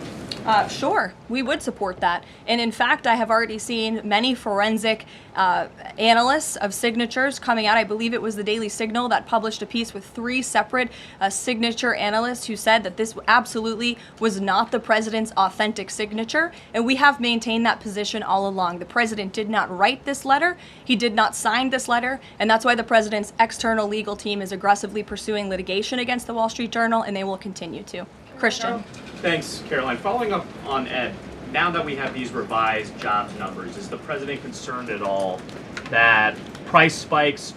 Sure, we would support that. And in fact, I have already seen many forensic analysts of signatures coming out. I believe it was the Daily Signal that published a piece with 3 separate signature analysts who said that this absolutely was not the president's authentic signature. And we have maintained that position all along. The president did not write this letter. He did not sign this letter. And that's why the president's external legal team is aggressively pursuing litigation against the Wall Street Journal, and they will continue to. Christian. Thanks, Caroline. Following up on Ed, now that we have these revised jobs numbers, is the president concerned at all that price spikes,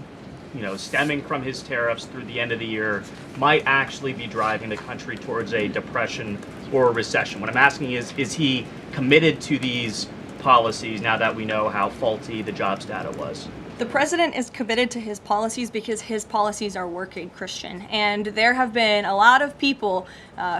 stemming from his tariffs through the end of the year might actually be driving the country towards a depression or a recession? What I'm asking is he committed to these policies now that we know how faulty the jobs data was? The president is committed to his policies because his policies are working, Christian. And there have been a lot of people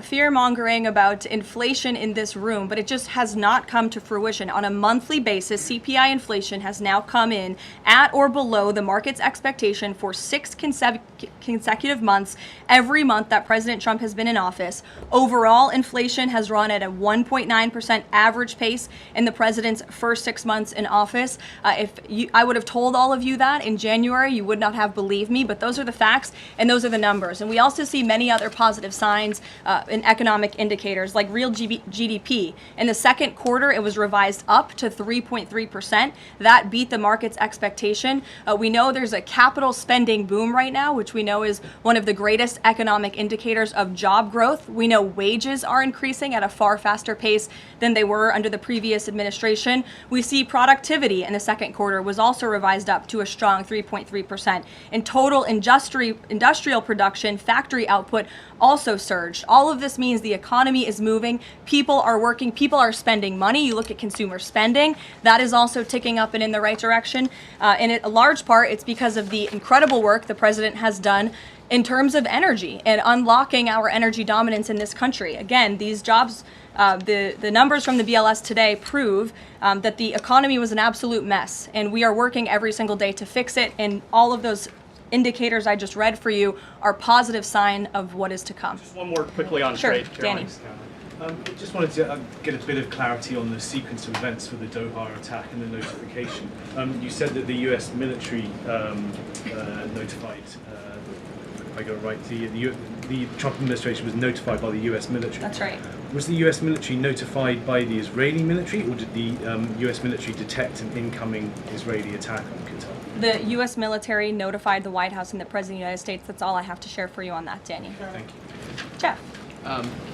fear-mongering about inflation in this room, but it just has not come to fruition. On a monthly basis, CPI inflation has now come in at or below the market's expectation for 6 consecutive months, every month that President Trump has been in office. Overall, inflation has run at a 1.9% average pace in the president's first 6 months in office. I would have told all of you that in January, you would not have believed me, but those are the facts and those are the numbers. And we also see many other positive signs in economic indicators like real GDP. In the second quarter, it was revised up to 3.3%. That beat the market's expectation. We know there's a capital spending boom right now, which we know is one of the greatest economic indicators of job growth. We know wages are increasing at a far faster pace than they were under the previous administration. We see productivity in the second quarter was also revised up to a strong 3.3%. And total industrial production, factory output also surged. All of this means the economy is moving, people are working, people are spending money. You look at consumer spending, that is also ticking up and in the right direction. And a large part, it's because of the incredible work the president has done in terms of energy and unlocking our energy dominance in this country. Again, these jobs, the numbers from the BLS today prove that the economy was an absolute mess, and we are working every single day to fix it, and all of those indicators I just read for you are positive sign of what is to come. Just one more quickly on Sure, trade, Danny. Just wanted to get a bit of clarity on the sequence of events for the Doha attack and the notification. You said that the U.S. military notified, if I got it right, the Trump administration was notified by the U.S. military. That's right. Was the U.S. military notified by the Israeli military, or did the U.S. military detect an incoming Israeli attack on Qatar? The U.S. military notified the White House and the President of the United States. That's all I have to share for you on that, Danny. Thank you. Jeff.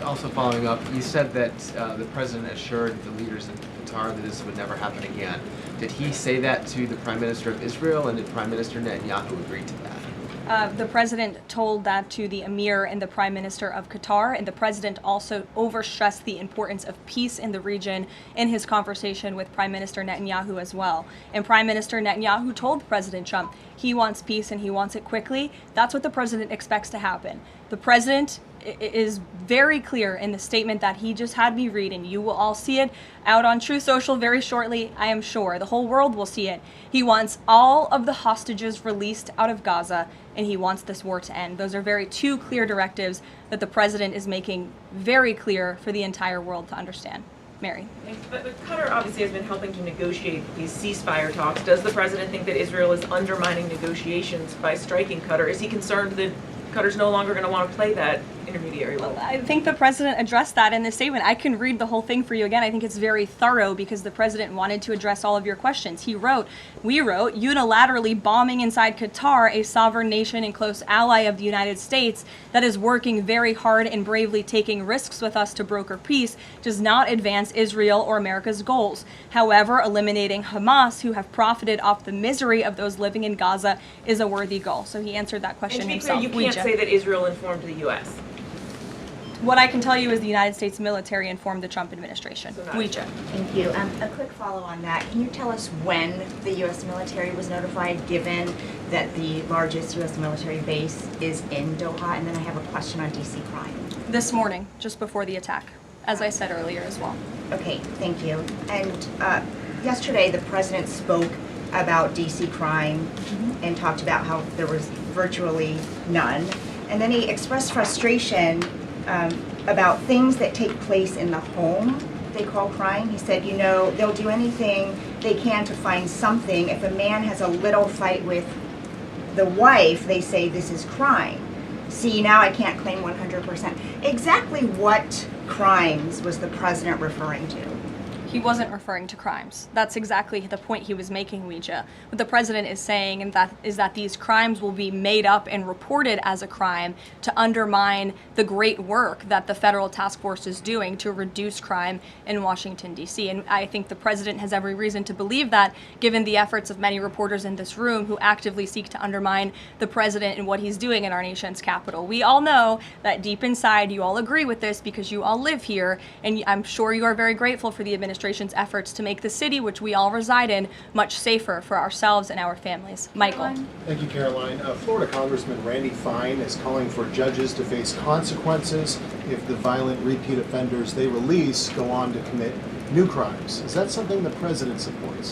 Also following up, you said that the president assured the leaders in Qatar that this would never happen again. Did he say that to the Prime Minister of Israel, and did Prime Minister Netanyahu agree to that? The president told that to the emir and the prime minister of Qatar, and the president also overstressed the importance of peace in the region in his conversation with Prime Minister Netanyahu as well. And Prime Minister Netanyahu told President Trump he wants peace and he wants it quickly. That's what the president expects to happen. The president is very clear in the statement that he just had me read, and you will all see it out on True Social very shortly, I am sure. The whole world will see it. He wants all of the hostages released out of Gaza, and he wants this war to end. Those are two clear directives that the president is making very clear for the entire world to understand. Mary. But Qatar obviously has been helping to negotiate these ceasefire talks. Does the president think that Israel is undermining negotiations by striking Qatar? Is he concerned that Qatar's no longer going to want to play that intermediary role? I think the president addressed that in the statement. I can read the whole thing for you again. I think it's very thorough because the president wanted to address all of your questions. We wrote, unilaterally bombing inside Qatar, a sovereign nation and close ally of the United States that is working very hard and bravely taking risks with us to broker peace, does not advance Israel or America's goals. However, eliminating Hamas, who have profited off the misery of those living in Gaza, is a worthy goal. So he answered that question himself. You can't say that Israel informed the U.S. What I can tell you is the United States military informed the Trump administration. Thank you. A quick follow on that. Can you tell us when the U.S. military was notified, given that the largest U.S. military base is in Doha? And then I have a question on D.C. crime. This morning, just before the attack, as I said earlier as well. Okay, thank you. And yesterday, the president spoke about D.C. crime and talked about how there was virtually none. And then he expressed frustration about things that take place in the home they call crime. He said, they'll do anything they can to find something. If a man has a little fight with the wife, they say this is crime. See, now I can't claim 100%. Exactly what crimes was the president referring to? He wasn't referring to crimes. That's exactly the point he was making, Ouija. What the president is saying is that these crimes will be made up and reported as a crime to undermine the great work that the federal task force is doing to reduce crime in Washington, D.C. And I think the president has every reason to believe that, given the efforts of many reporters in this room who actively seek to undermine the president and what he's doing in our nation's capital. We all know that deep inside you all agree with this because you all live here, and I'm sure you are very grateful for the administration's efforts to make the city, which we all reside in, much safer for ourselves and our families. Michael. Thank you, Caroline. Florida Congressman Randy Fine is calling for judges to face consequences if the violent repeat offenders they release go on to commit new crimes. Is that something the president supports?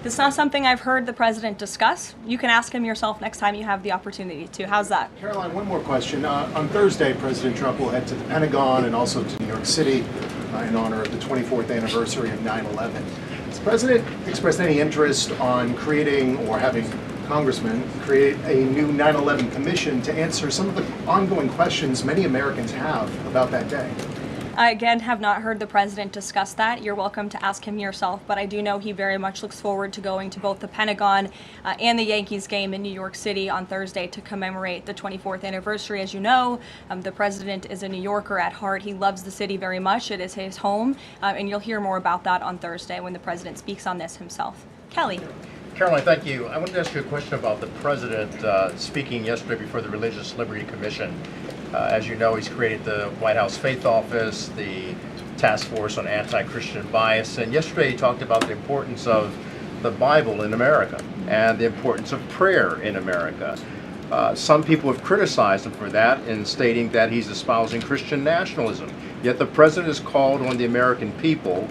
This is not something I've heard the president discuss. You can ask him yourself next time you have the opportunity to. How's that? Caroline, one more question. On Thursday, President Trump will head to the Pentagon and also to New York City in honor of the 24th anniversary of 9/11. Has the president expressed any interest on creating or having congressmen create a new 9/11 commission to answer some of the ongoing questions many Americans have about that day? I, again, have not heard the president discuss that. You're welcome to ask him yourself, but I do know he very much looks forward to going to both the Pentagon and the Yankees game in New York City on Thursday to commemorate the 24th anniversary. As you know, the president is a New Yorker at heart. He loves the city very much. It is his home, and you'll hear more about that on Thursday when the president speaks on this himself. Kelly. Caroline, thank you. I wanted to ask you a question about the president speaking yesterday before the Religious Liberty Commission. As you know, he's created the White House Faith Office, the Task Force on Anti-Christian Bias, and yesterday he talked about the importance of the Bible in America and the importance of prayer in America. Some people have criticized him for that in stating that he's espousing Christian nationalism. Yet the president has called on the American people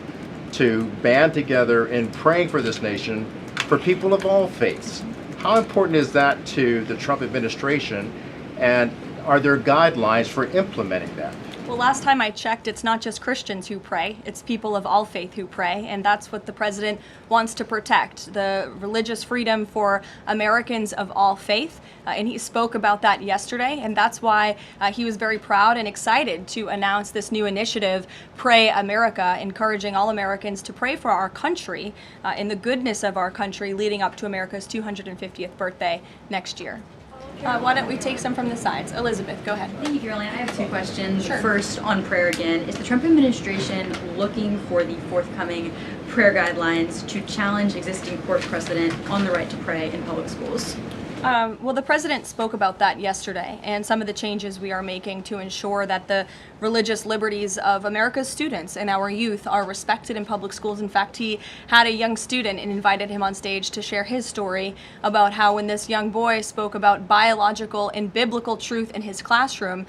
to band together in praying for this nation for people of all faiths. How important is that to the Trump administration, and are there guidelines for implementing that? Well, last time I checked, it's not just Christians who pray, it's people of all faith who pray, and that's what the president wants to protect, the religious freedom for Americans of all faith. And he spoke about that yesterday, and that's why he was very proud and excited to announce this new initiative, Pray America, encouraging all Americans to pray for our country and the goodness of our country leading up to America's 250th birthday next year. Why don't we take some from the sides? Elizabeth, go ahead. Thank you, Caroline. I have two questions. Sure. First, on prayer again. Is the Trump administration looking for the forthcoming prayer guidelines to challenge existing court precedent on the right to pray in public schools? Well, the president spoke about that yesterday, and some of the changes we are making to ensure that the religious liberties of America's students and our youth are respected in public schools. In fact, he had a young student and invited him on stage to share his story about how when this young boy spoke about biological and biblical truth in his classroom,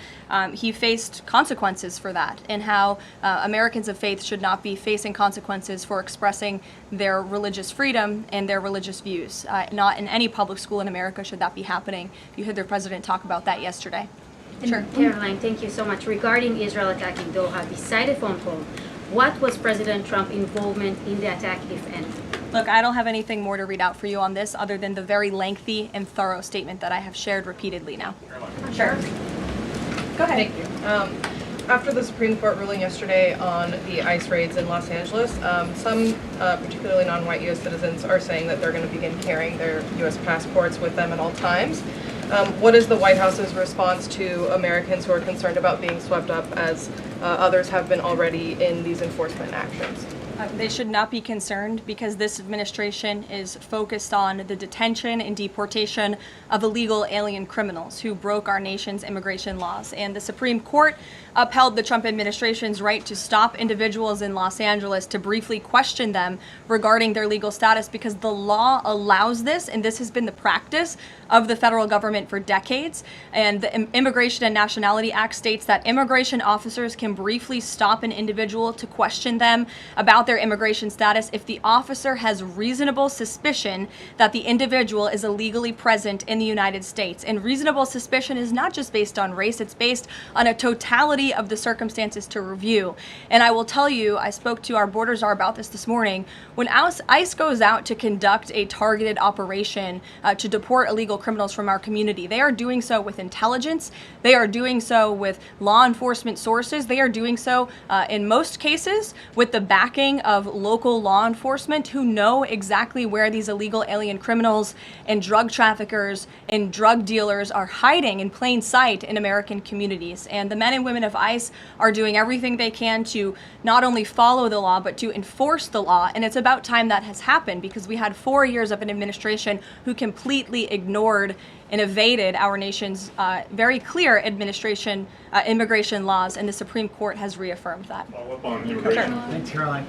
he faced consequences for that, and how Americans of faith should not be facing consequences for expressing their religious freedom and their religious views. Not in any public school in America should that be happening. You heard the president talk about that yesterday. Sure. Caroline, thank you so much. Regarding Israel attacking Doha, beside the phone call, what was President Trump's involvement in the attack, if any? Look, I don't have anything more to read out for you on this other than the very lengthy and thorough statement that I have shared repeatedly now. Sure. Go ahead. Thank you. After the Supreme Court ruling yesterday on the ICE raids in Los Angeles, some particularly non-white U.S. citizens are saying that they're going to begin carrying their U.S. passports with them at all times. What is the White House's response to Americans who are concerned about being swept up, as others have been already, in these enforcement actions? They should not be concerned, because this administration is focused on the detention and deportation of illegal alien criminals who broke our nation's immigration laws. And the Supreme Court upheld the Trump administration's right to stop individuals in Los Angeles to briefly question them regarding their legal status, because the law allows this, and this has been the practice of the federal government for decades. And the Immigration and Nationality Act states that immigration officers can briefly stop an individual to question them about their immigration status if the officer has reasonable suspicion that the individual is illegally present in the United States. And reasonable suspicion is not just based on race, it's based on a totality of the circumstances to review. And I will tell you, I spoke to our border czar about this morning, when ICE goes out to conduct a targeted operation to deport illegal criminals from our community, they are doing so with intelligence, they are doing so with law enforcement sources, they are doing so in most cases with the backing of local law enforcement who know exactly where these illegal alien criminals and drug traffickers and drug dealers are hiding in plain sight in American communities. And the men and women of ICE are doing everything they can to not only follow the law, but to enforce the law. And it's about time that has happened, because we had 4 years of an administration who completely ignored and evaded our nation's very clear immigration laws, and the Supreme Court has reaffirmed that. Thanks, Caroline.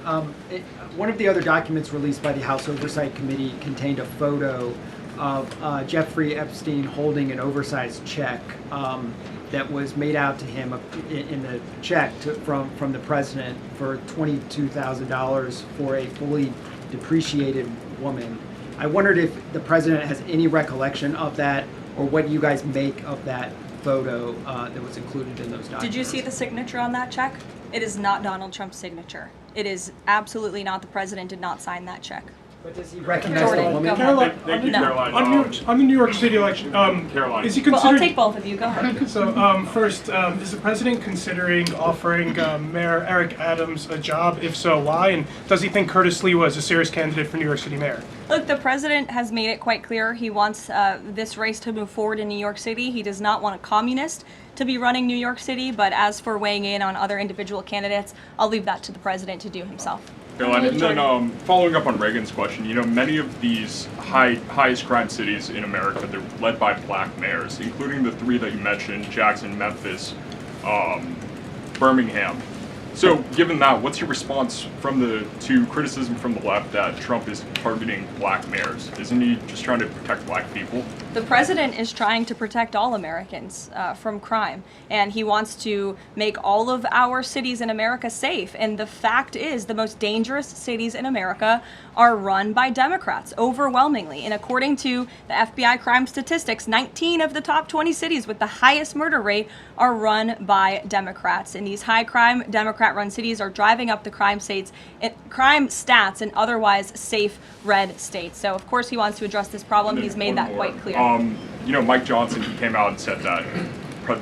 One of the other documents released by the House Oversight Committee contained a photo of Jeffrey Epstein holding an oversized check that was made out to him in the check from the president for $22,000 for a fully depreciated woman. I wondered if the president has any recollection of that, or what you guys make of that photo that was included in those documents. Did you see the signature on that check? It is not Donald Trump's signature. It is absolutely not. The president did not sign that check. But does he recognize the woman? Caroline, Thank you, Caroline. on the New York City election, Caroline. is he Well, considering... I'll take both of you. Go ahead. So first, is the president considering offering Mayor Eric Adams a job? If so, why? And does he think Curtis Lee was a serious candidate for New York City mayor? Look, the president has made it quite clear he wants this race to move forward in New York City. He does not want a communist to be running New York City, but as for weighing in on other individual candidates, I'll leave that to the president to do himself. Caroline, and then following up on Reagan's question, you know, many of these highest crime cities in America, they're led by black mayors, including the three that you mentioned, Jackson, Memphis, Birmingham. So given that, what's your response to criticism from the left that Trump is targeting black mayors? Isn't he just trying to protect black people? The president is trying to protect all Americans from crime, and he wants to make all of our cities in America safe. And the fact is, the most dangerous cities in America are run by Democrats, overwhelmingly. And according to the FBI crime statistics, 19 of the top 20 cities with the highest murder rate are run by Democrats. And these high-crime, Democrat-run cities are driving up the crime stats in otherwise safe red states. So, of course, he wants to address this problem. He's made that quite clear. You know, Mike Johnson, he came out and said that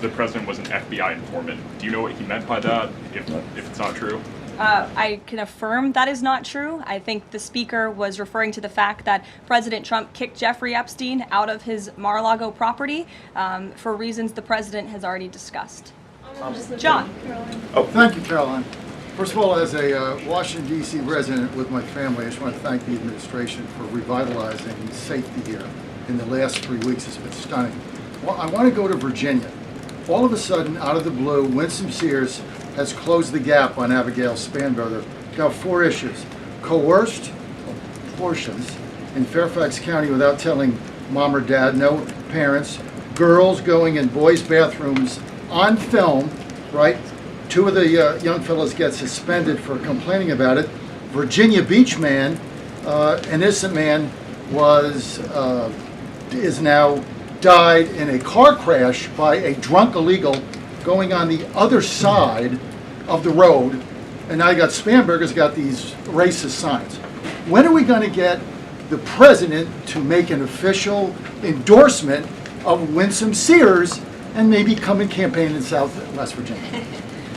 the president was an FBI informant. Do you know what he meant by that, if it's not true? I can affirm that is not true. I think the speaker was referring to the fact that President Trump kicked Jeffrey Epstein out of his Mar-a-Lago property for reasons the president has already discussed. John. Oh, thank you, Caroline. First of all, as a Washington, D.C. resident with my family, I just want to thank the administration for revitalizing safety here in the last 3 weeks. It's been stunning. Well, I want to go to Virginia. All of a sudden, out of the blue, Winsome Sears has closed the gap on Abigail Spanberger. Got 4 issues. Coerced abortions in Fairfax County without telling mom or dad, no parents, girls going in boys' bathrooms on film, right? 2 of the young fellows get suspended for complaining about it. Virginia Beach man, an innocent man, is now died in a car crash by a drunk illegal going on the other side of the road. And now you got Spanberger's got these racist signs. When are we going to get the president to make an official endorsement of Winsome Sears and maybe come and campaign in Southwest Virginia?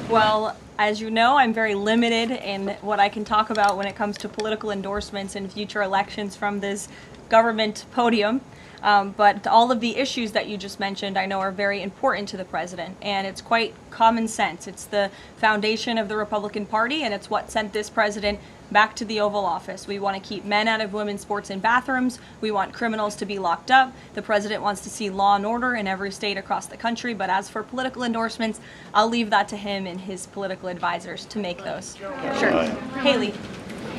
Well, as you know, I'm very limited in what I can talk about when it comes to political endorsements in future elections from this government podium. But all of the issues that you just mentioned I know are very important to the president, and it's quite common sense. It's the foundation of the Republican Party, and it's what sent this president back to the Oval Office. We want to keep men out of women's sports and bathrooms. We want criminals to be locked up. The president wants to see law and order in every state across the country. But as for political endorsements, I'll leave that to him and his political advisors to make those. Sure. Haley.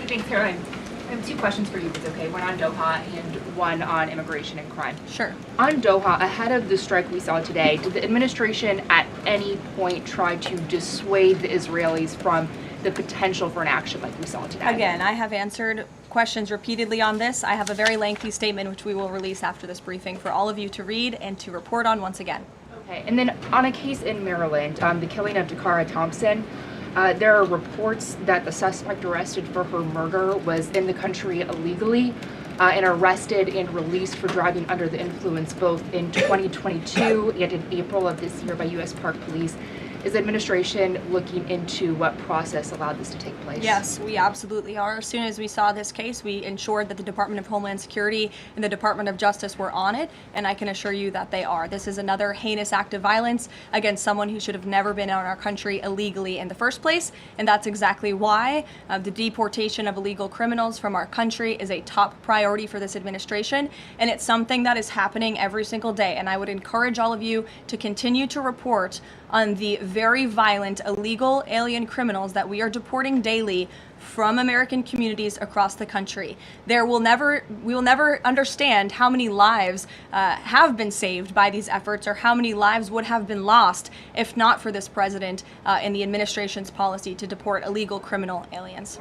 Thanks, Caroline. I have 2 questions for you, if it's okay. One on Doha and one on immigration and crime. Sure. On Doha, ahead of the strike we saw today, did the administration at any point try to dissuade the Israelis from the potential for an action like we saw today? Again, I have answered questions repeatedly on this. I have a very lengthy statement which we will release after this briefing for all of you to read and to report on once again. Okay, and then on a case in Maryland, the killing of Dakara Thompson, there are reports that the suspect arrested for her murder was in the country illegally and arrested and released for driving under the influence both in 2022 and in April of this year by U.S. Park Police. Is the administration looking into what process allowed this to take place? Yes, we absolutely are. As soon as we saw this case, we ensured that the Department of Homeland Security and the Department of Justice were on it, and I can assure you that they are. This is another heinous act of violence against someone who should have never been in our country illegally in the first place, and that's exactly why the deportation of illegal criminals from our country is a top priority for this administration, and it's something that is happening every single day. And I would encourage all of you to continue to report on the very violent illegal alien criminals that we are deporting daily from American communities across the country. We will never understand how many lives have been saved by these efforts, or how many lives would have been lost if not for this president and the administration's policy to deport illegal criminal aliens.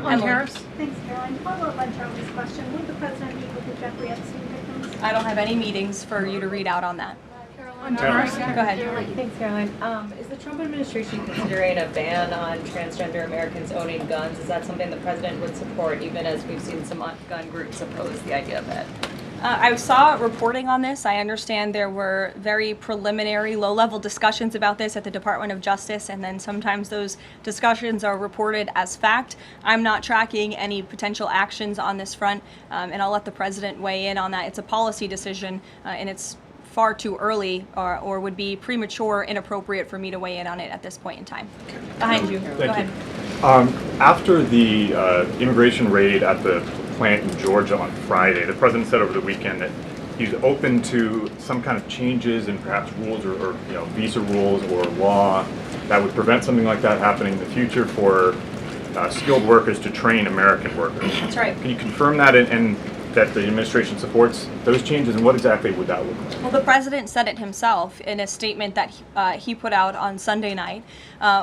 On tariffs? Thanks, Caroline. Follow up on Charlie's question. Would the president meet with the Jeffrey Epstein victims? I don't have any meetings for you to read out on that. On tariffs? Go ahead. Thanks, Caroline. Is the Trump administration considering a ban on transgender Americans owning guns? Is that something the president would support, even as we've seen some gun groups oppose the idea of it? I saw reporting on this. I understand there were very preliminary, low-level discussions about this at the Department of Justice, and then sometimes those discussions are reported as fact. I'm not tracking any potential actions on this front, and I'll let the president weigh in on that. It's a policy decision, and it's far too early or would be premature, inappropriate for me to weigh in on it at this point in time. Behind you. Go ahead. After the immigration raid at the plant in Georgia on Friday, the president said over the weekend that he's open to some kind of changes in perhaps rules or visa rules or law that would prevent something like that happening in the future for skilled workers to train American workers. That's right. Can you confirm that and that the administration supports those changes, and what exactly would that look like? Well, the president said it himself in a statement that he put out on Sunday night,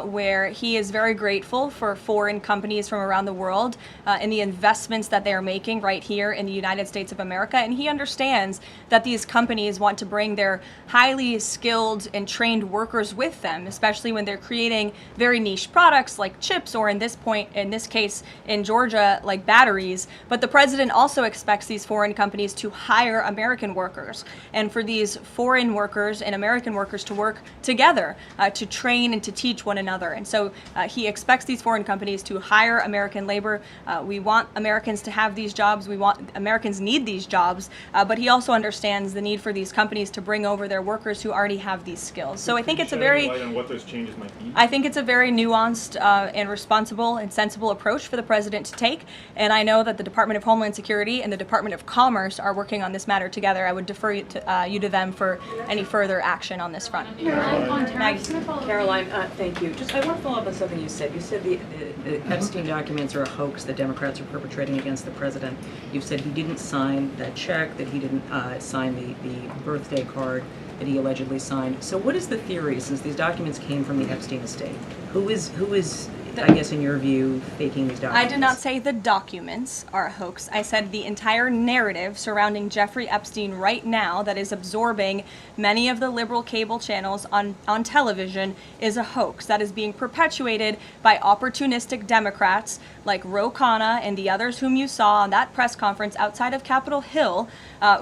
where he is very grateful for foreign companies from around the world and the investments that they are making right here in the United States of America. And he understands that these companies want to bring their highly skilled and trained workers with them, especially when they're creating very niche products like chips, or in this case in Georgia, like batteries. But the president also expects these foreign companies to hire American workers, and for these foreign workers and American workers to work together to train and to teach one another. And so he expects these foreign companies to hire American labor. We want Americans to have these jobs. Americans need these jobs, but he also understands the need for these companies to bring over their workers who already have these skills. So I think it's a very what those changes might be? I think it's a very nuanced and responsible and sensible approach for the president to take. And I know that the Department of Homeland Security and the Department of Commerce are working on this matter together. I would defer you to them for any further action on this front. Caroline, thank you. Just I want to follow up on something you said. You said the Epstein documents are a hoax that Democrats are perpetrating against the president. You've said he didn't sign that check, that he didn't sign the birthday card that he allegedly signed. So what is the theory, since these documents came from the Epstein estate? Who is I guess in your view, faking these documents? I did not say the documents are a hoax. I said the entire narrative surrounding Jeffrey Epstein right now that is absorbing many of the liberal cable channels on television is a hoax that is being perpetuated by opportunistic Democrats like Ro Khanna and the others whom you saw on that press conference outside of Capitol Hill,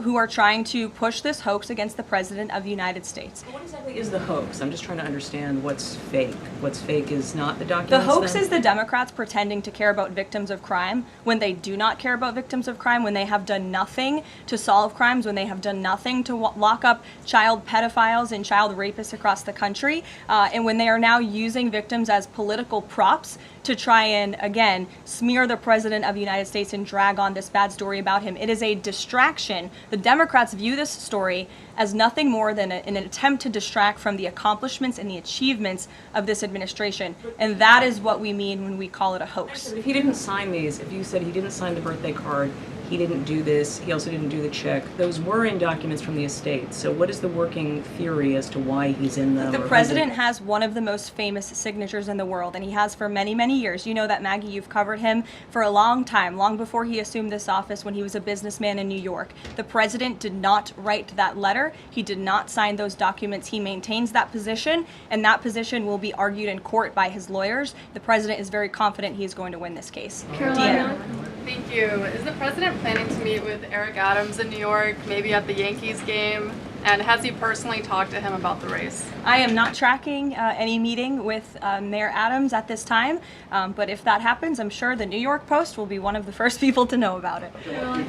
who are trying to push this hoax against the President of the United States. What exactly is the hoax? I'm just trying to understand what's fake. What's fake is not the documents. The hoax is the Democrats pretending to care about victims of crime when they do not care about victims of crime, when they have done nothing to solve crimes, when they have done nothing to lock up child pedophiles and child rapists across the country, and when they are now using victims as political props to try and, again, smear the President of the United States and drag on this bad story about him. It is a distraction. The Democrats view this story as nothing more than an attempt to distract from the accomplishments and the achievements of this administration. And that is what we mean when we call it a hoax. If he didn't sign these, if you said he didn't sign the birthday card, he didn't do this, he also didn't do the check, those were in documents from the estate. So what is the working theory as to why he's in them? The president has one of the most famous signatures in the world, and he has for many, many years. You know that, Maggie, you've covered him for a long time, long before he assumed this office when he was a businessman in New York. The president did not write that letter. He did not sign those documents. He maintains that position, and that position will be argued in court by his lawyers. The president is very confident he is going to win this case. Caroline, thank you. Is the president planning to meet with Eric Adams in New York, maybe at the Yankees game? And has he personally talked to him about the race? I am not tracking any meeting with Mayor Adams at this time, but if that happens, I'm sure the New York Post will be one of the first people to know about it.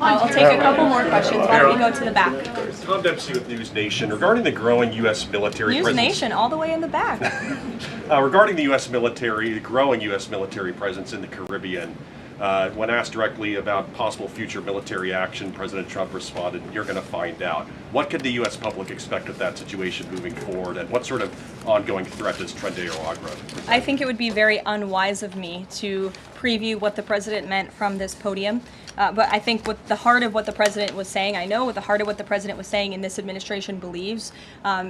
I'll take a couple more questions. Why don't we go to the back? Tom Dempsey with News Nation. Regarding the growing U.S. military News presence. Nation, all the way in the back. Regarding the U.S. military, the growing U.S. military presence in the Caribbean, when asked directly about possible future military action, President Trump responded, "You're going to find out." What could the U.S. public expect of that situation moving forward, and what sort of ongoing threat does Trendeo Agro present? I think it would be very unwise of me to preview what the president meant from this podium. But I think what the heart of what the president was saying, I know what the heart of what the president was saying and this administration believes,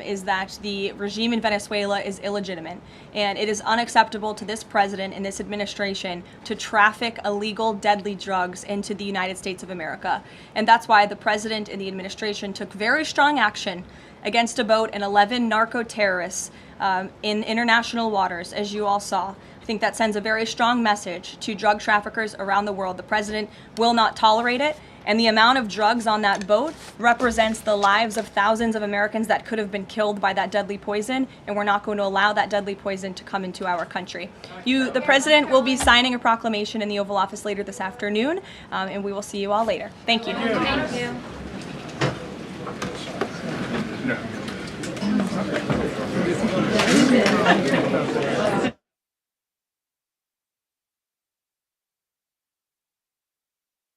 is that the regime in Venezuela is illegitimate. And it is unacceptable to this president and this administration to traffic illegal, deadly drugs into the United States of America. And that's why the president and the administration took very strong action against a boat and 11 narco-terrorists in international waters, as you all saw. I think that sends a very strong message to drug traffickers around the world. The president will not tolerate it, and the amount of drugs on that boat represents the lives of thousands of Americans that could have been killed by that deadly poison, and we're not going to allow that deadly poison to come into our country. The president will be signing a proclamation in the Oval Office later this afternoon, and we will see you all later. Thank you. Thank you. No.